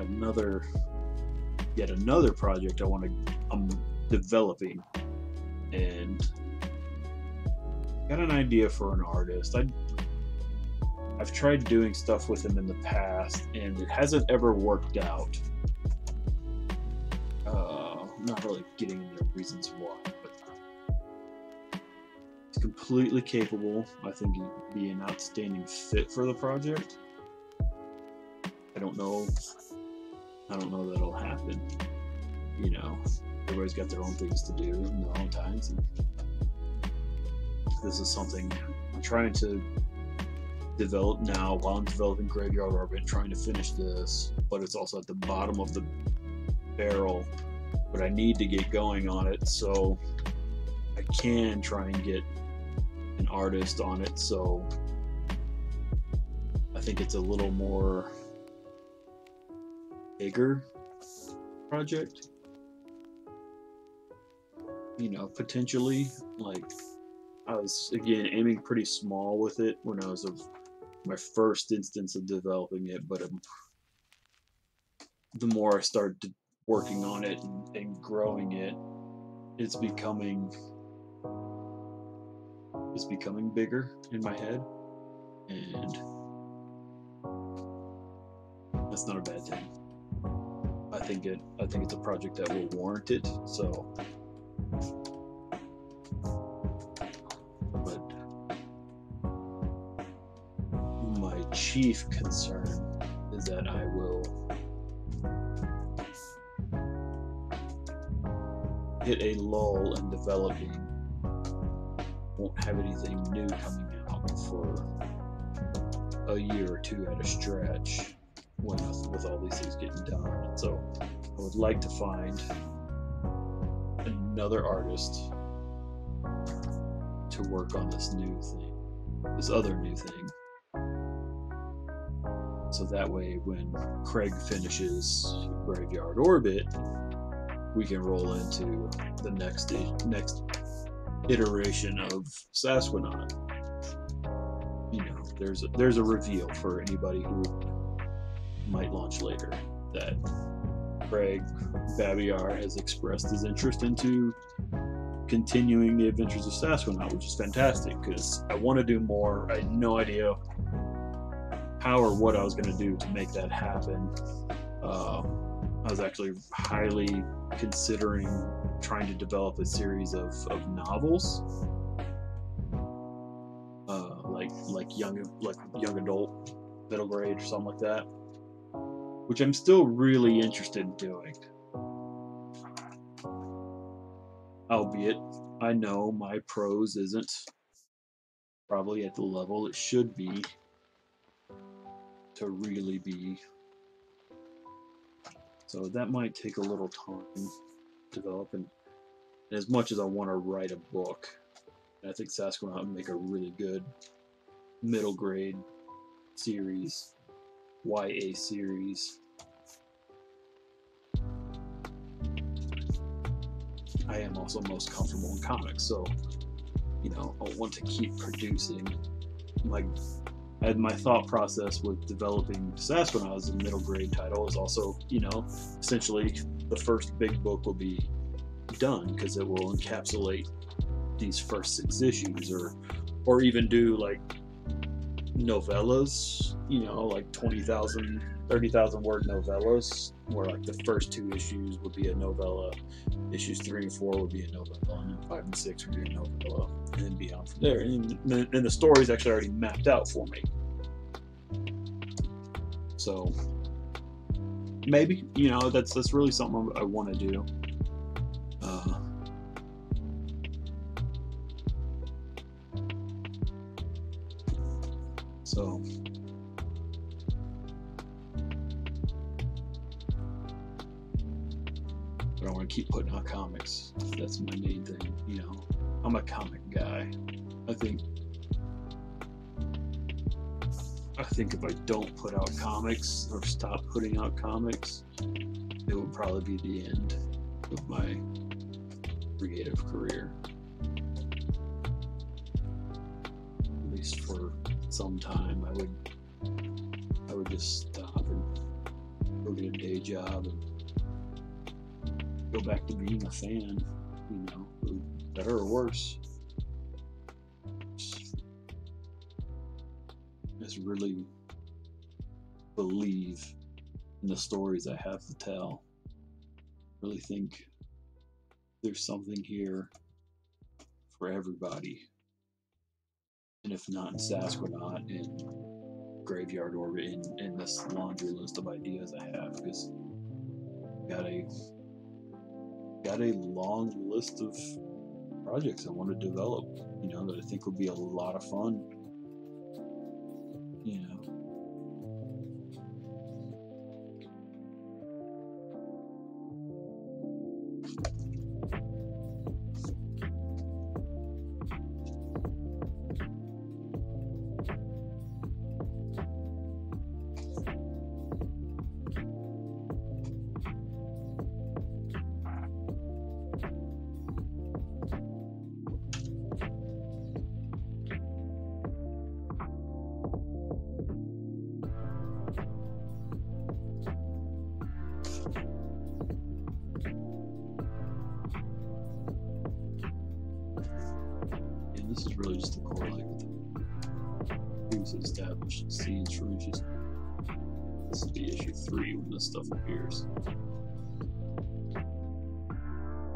Speaker 1: yet another project I'm developing, and got an idea for an artist. I've tried doing stuff with him in the past, and it hasn't ever worked out. I'm not really getting into reasons why, but he's completely capable. I think he'd be an outstanding fit for the project. I don't know that'll happen. You know, everybody's got their own things to do in their own times, and this is something I'm trying to develop now while I'm developing Graveyard Orbit, trying to finish this, but it's also at the bottom of the barrel. But I need to get going on it so I can try and get an artist on it. So I think it's a little more bigger project, you know, potentially. Like, I was again aiming pretty small with it when I was my first instance of developing it, but the more I start working on it and growing it, it's becoming bigger in my head, and that's not a bad thing. I think it's a project that will warrant it. So, but my chief concern is that I will hit a lull in developing. Won't have anything new coming out for a year or two at a stretch with all these things getting done. And so I would like to find another artist to work on this other new thing. So that way when Craig finishes Graveyard Orbit, we can roll into the next iteration of Sasquanaut. You know, there's a reveal for anybody who might launch later that Craig Babiar has expressed his interest into continuing the adventures of Sasquanaut, which is fantastic because I want to do more. I had no idea how or what I was going to do to make that happen. I was actually highly considering trying to develop a series of novels, like young adult, middle grade, or something like that, which I'm still really interested in doing. Albeit, I know my prose isn't probably at the level it should be to really be. So that might take a little time to develop, and as much as I want to write a book, I think Sasquanaut would make a really good middle grade series, YA series. I am also most comfortable in comics, so you know, I want to keep producing. My thought process with developing Sasquanaut as a middle grade title is also, you know, essentially the first big book will be done because it will encapsulate these first 6 issues, or even do like novellas, you know, like 20,000, 30,000 word novellas, where like the first 2 issues would be a novella, issues 3 and 4 would be a novella, and then 5 and 6 would be a novella, and then beyond from there. And the story's actually already mapped out for me. So maybe, you know, that's really something I want to do. So but I want to keep putting out comics. That's my main thing, you know. I'm a comic guy. I think if I don't put out comics or stop putting out comics, it would probably be the end of my creative career. At least for some time, I would just stop and go get a day job and go back to being a fan, you know, for better or worse. Just really believe in the stories I have to tell. Really think there's something here for everybody. And if not in Sasquanaut, in Graveyard Orbit, in this laundry list of ideas I have, because got a long list of projects I want to develop, you know, that I think would be a lot of fun, you know. just to correlate with previously established scenes from issues. This will be issue 3 when this stuff appears.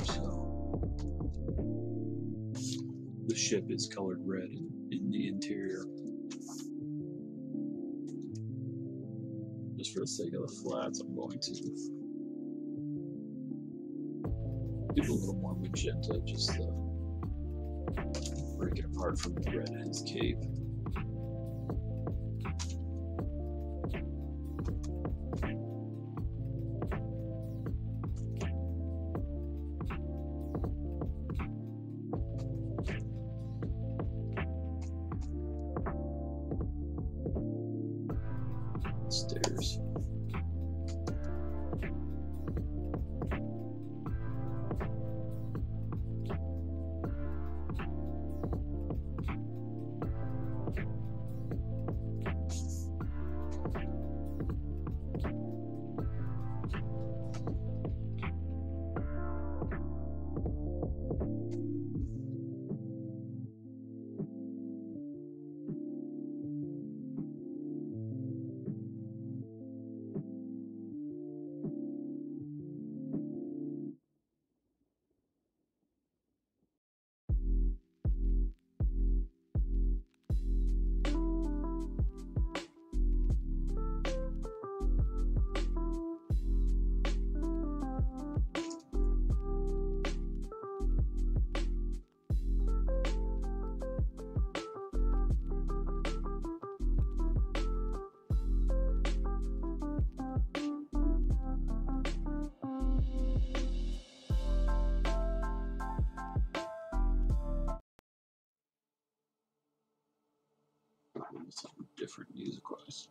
Speaker 1: So, the ship is colored red in the interior. Just for the sake of the flats, I'm going to do a little more magenta, just break it apart from the red in his cape. Stairs. Something different music-wise.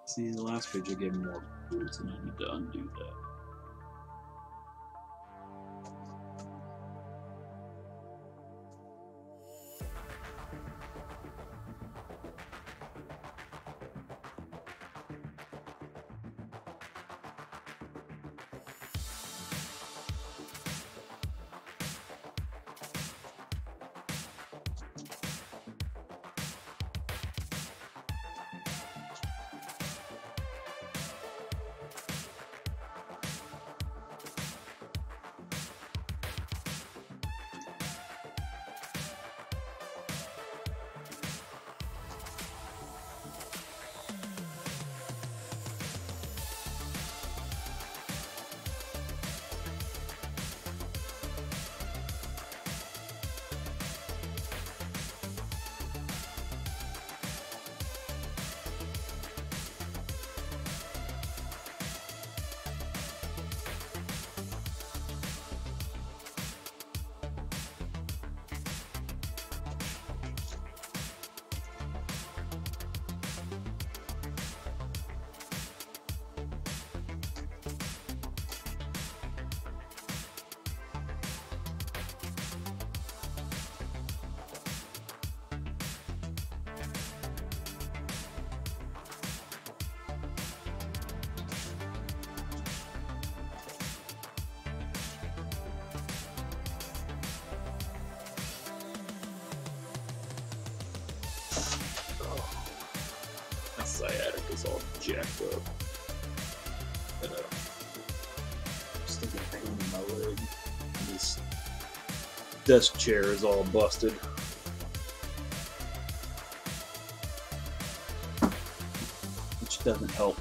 Speaker 1: See, in the last page I gave him more boots, and I need to undo that. Sciatic is all jacked up. And sticking a pain in my leg. And this desk chair is all busted. Which doesn't help.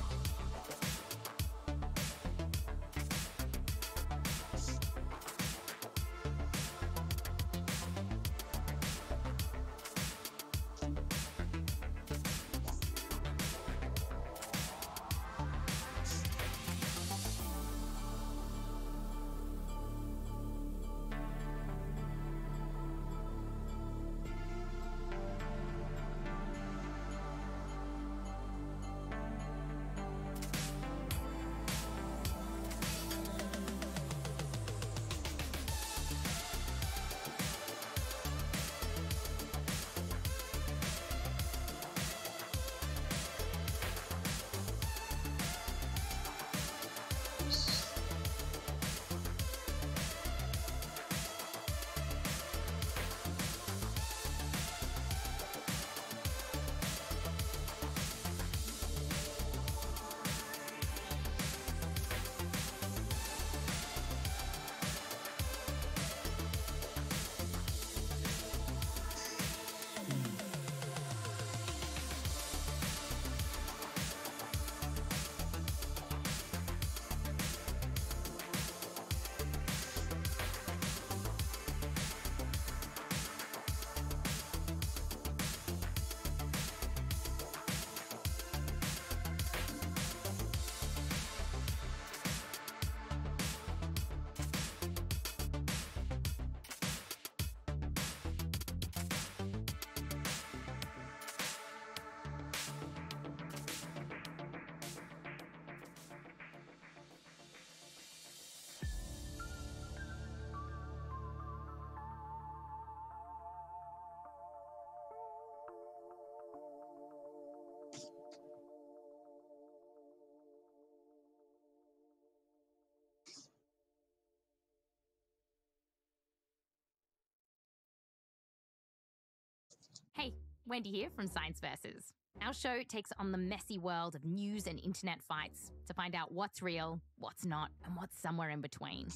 Speaker 12: Hey, Wendy here from Science Versus. Our show takes on the messy world of news and internet fights to find out what's real, what's not, and what's somewhere in between.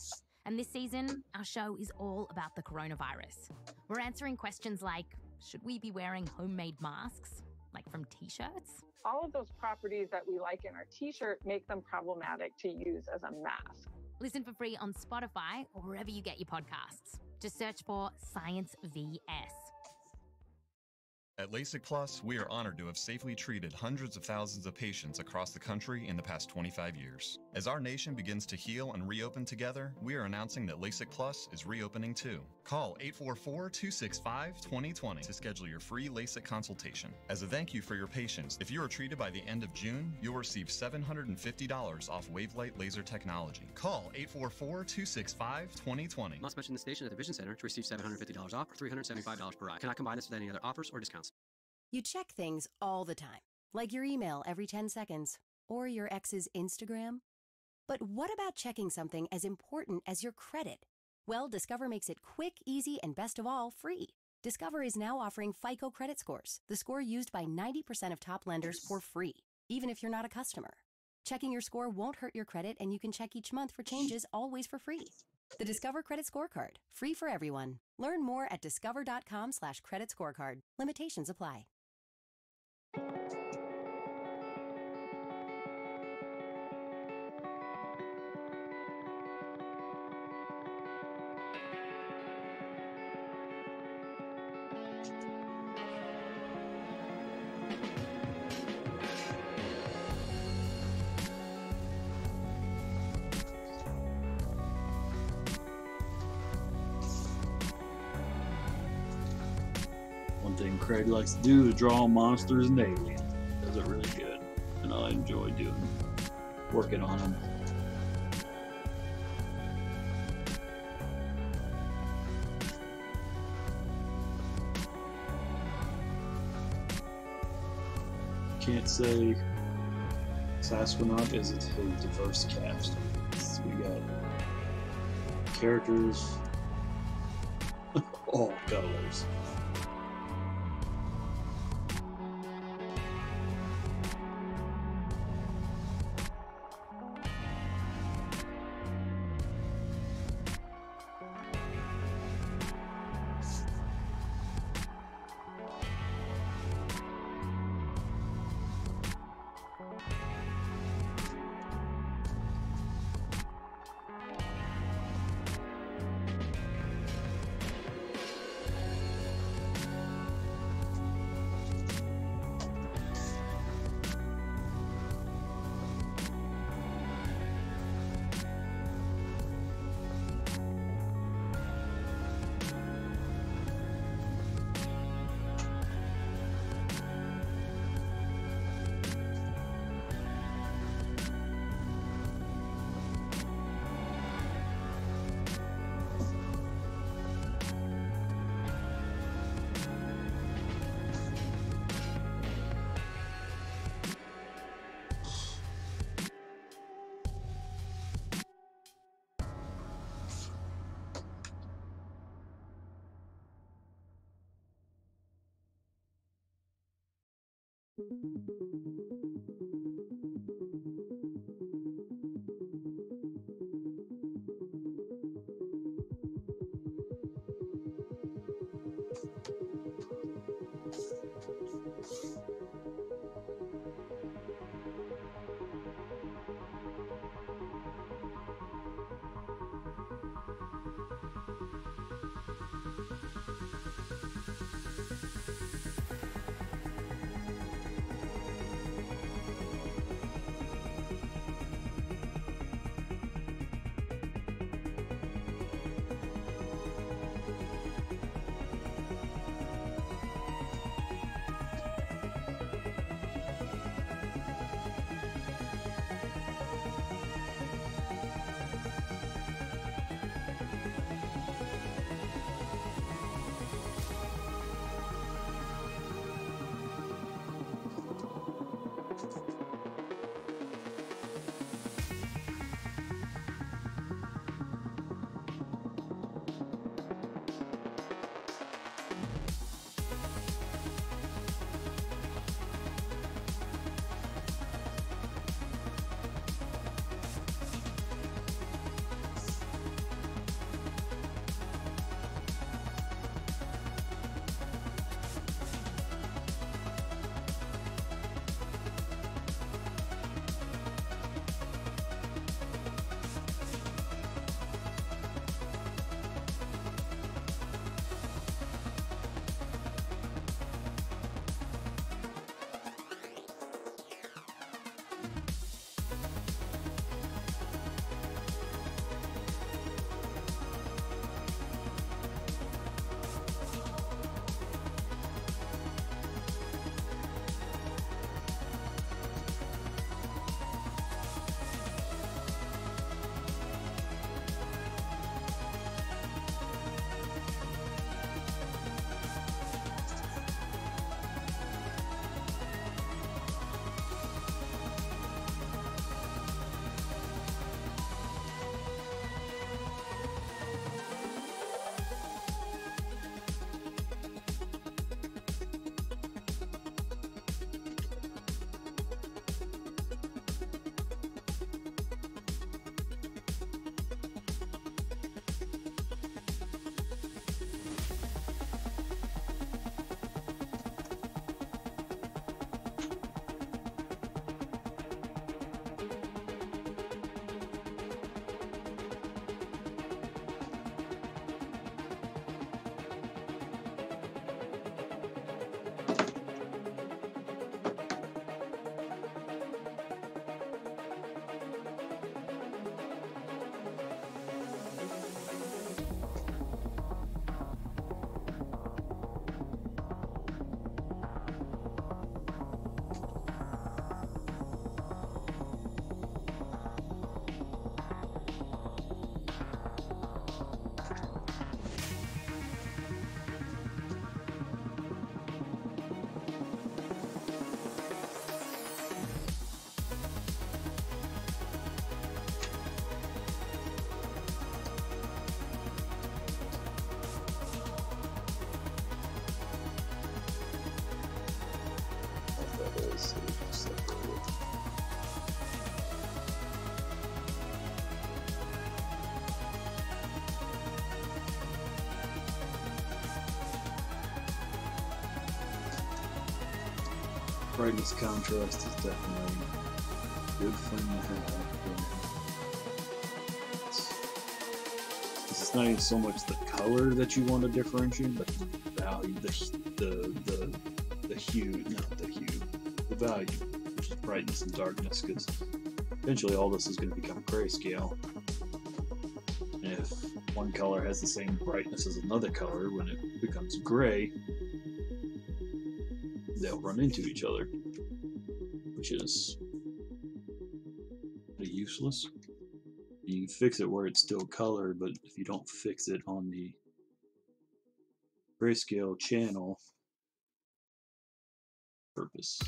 Speaker 12: And this season, our show is all about the coronavirus. We're answering questions like, should we be wearing homemade masks, like from t-shirts?
Speaker 13: All of those properties that we like in our t-shirt make them problematic to use as a mask.
Speaker 12: Listen for free on Spotify or wherever you get your podcasts. Just search for Science VS.
Speaker 9: At LASIK Plus, we are honored to have safely treated hundreds of thousands of patients across the country in the past 25 years. As our nation begins to heal and reopen together, we are announcing that LASIK Plus is reopening too. Call 844-265-2020 to schedule your free LASIK consultation. As a thank you for your patience, if you are treated by the end of June, you'll receive $750 off Wavelight laser technology. Call 844-265-2020.
Speaker 10: Must mention the station at the Vision Center to receive $750 off or $375 per ride. Cannot combine this with any other offers or discounts.
Speaker 14: You check things all the time, like your email every 10 seconds or your ex's Instagram. But what about checking something as important as your credit? Well, Discover makes it quick, easy, and best of all, free. Discover is now offering FICO credit scores, the score used by 90% of top lenders, for free, even if you're not a customer. Checking your score won't hurt your credit, and you can check each month for changes, always for free. The Discover Credit Scorecard, free for everyone. Learn more at discover.com/credit scorecard. Limitations apply.
Speaker 1: One thing Craig likes to do is draw monsters and aliens. Does it really good, and I enjoy working on them. Can't say Sasquanaut is a diverse cast. We got characters, all colors. Brightness contrast is definitely a good thing to have. It's not even so much the color that you want to differentiate, but the value, the hue, not the hue, the value, which is brightness and darkness, because eventually all this is going to become grayscale. And if one color has the same brightness as another color, when it becomes gray, they'll run into each other, which is pretty useless. You can fix it where it's still color, but if you don't fix it on the grayscale channel, purpose.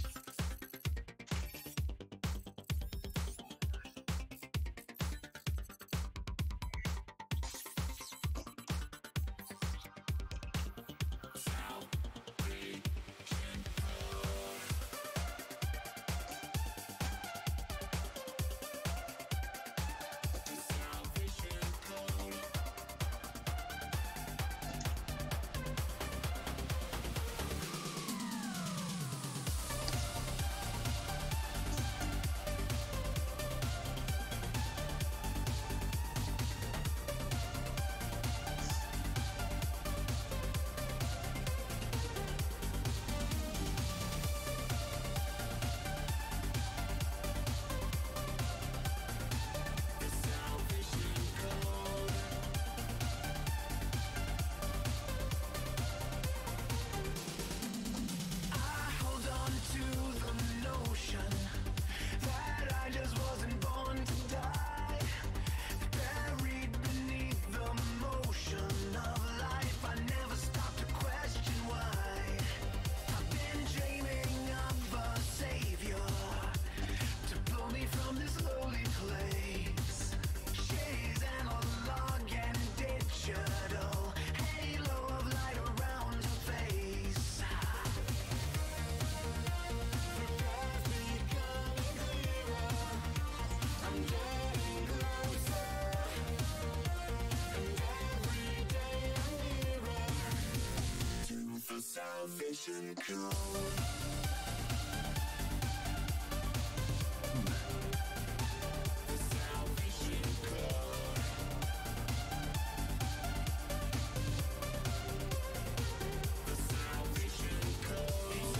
Speaker 15: Salvation code.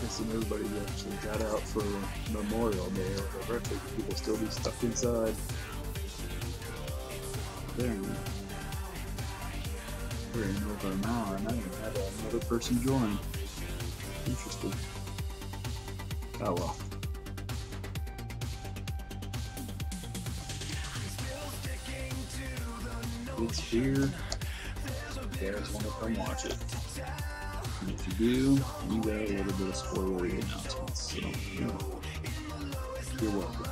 Speaker 1: Guessing everybody actually got out for Memorial Day, or the people still be stuck inside. Dang. We're in over an hour, and I haven't had another person join. Interesting. Oh well. It's here. You guys want to come watch it. And if you do, you got a little bit of spoilery announcements, so you're welcome.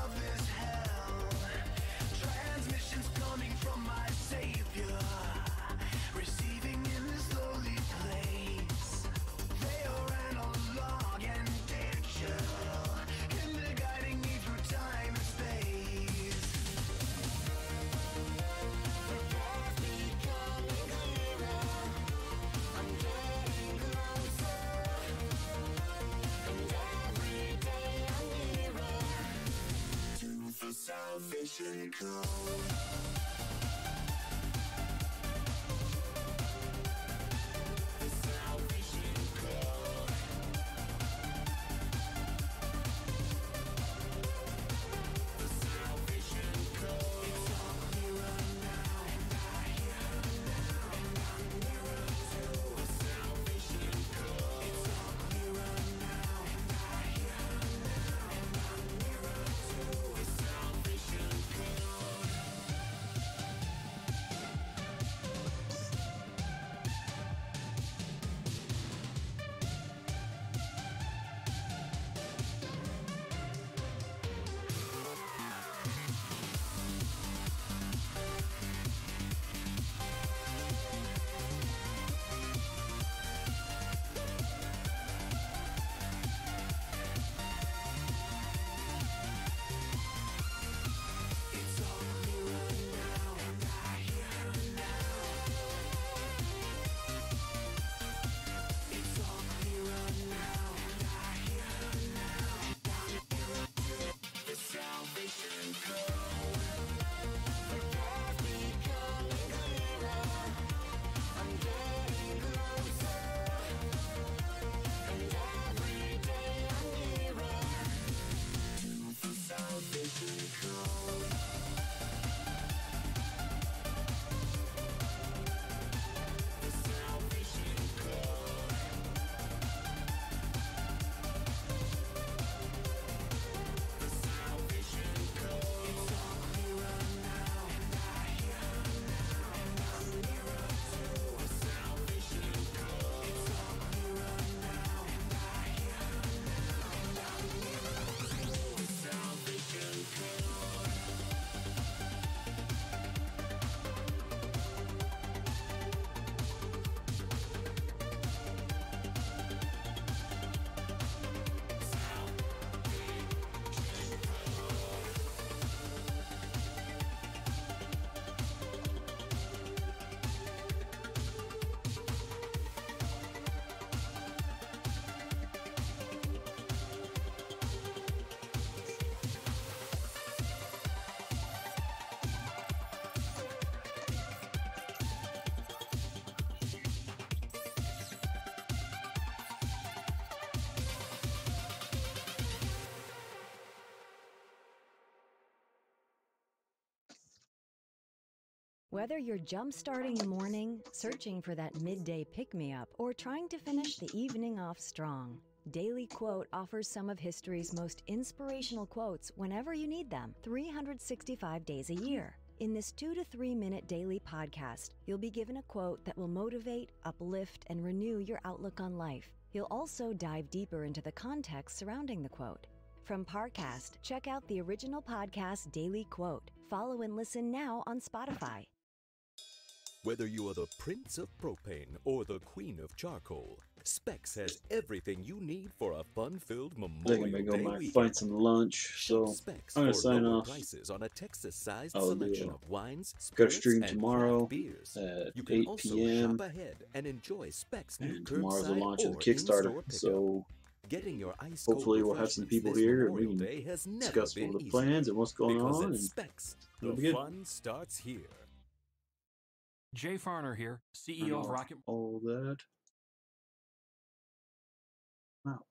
Speaker 15: Salvation code.
Speaker 16: Whether you're jump-starting the morning, searching for that midday pick-me-up, or trying to finish the evening off strong, Daily Quote offers some of history's most inspirational quotes whenever you need them, 365 days a year. In this 2 to 3 minute daily podcast, you'll be given a quote that will motivate, uplift, and renew your outlook on life. You'll also dive deeper into the context surrounding the quote. From Parcast, check out the original podcast Daily Quote. Follow and listen now on Spotify.
Speaker 17: Whether you are the prince of propane or the queen of charcoal, Specs has everything you need for a fun-filled
Speaker 1: I think I'm
Speaker 17: Memorial
Speaker 1: gonna go
Speaker 17: Day
Speaker 1: might
Speaker 17: weekend.
Speaker 1: find some lunch, so
Speaker 17: Specs
Speaker 1: I'm gonna
Speaker 17: for
Speaker 1: sign
Speaker 17: lower
Speaker 1: off.
Speaker 17: prices on a Texas-sized
Speaker 1: I'll
Speaker 17: selection
Speaker 1: do
Speaker 17: of wines,
Speaker 1: got a
Speaker 17: spirits,
Speaker 1: stream
Speaker 17: and
Speaker 1: tomorrow
Speaker 17: craft beers.
Speaker 1: at
Speaker 17: You can
Speaker 1: 8
Speaker 17: also
Speaker 1: p.m.
Speaker 17: shop ahead and enjoy Specs' new
Speaker 1: and tomorrow's the
Speaker 17: curbside
Speaker 1: launch of
Speaker 17: or
Speaker 1: the Kickstarter.
Speaker 17: in-store pickup.
Speaker 1: So
Speaker 17: Getting your ice
Speaker 1: hopefully we'll have some people here and we can
Speaker 17: Day has never
Speaker 1: discuss
Speaker 17: been
Speaker 1: all the
Speaker 17: easier.
Speaker 1: plans and what's going
Speaker 17: Because
Speaker 1: on.
Speaker 17: at
Speaker 1: And
Speaker 17: Specs,
Speaker 1: it'll
Speaker 17: the
Speaker 1: be good.
Speaker 17: fun starts here.
Speaker 4: Jay Farner here,
Speaker 1: Turn
Speaker 4: CEO of
Speaker 1: off
Speaker 4: Rocket.
Speaker 1: all that. Wow.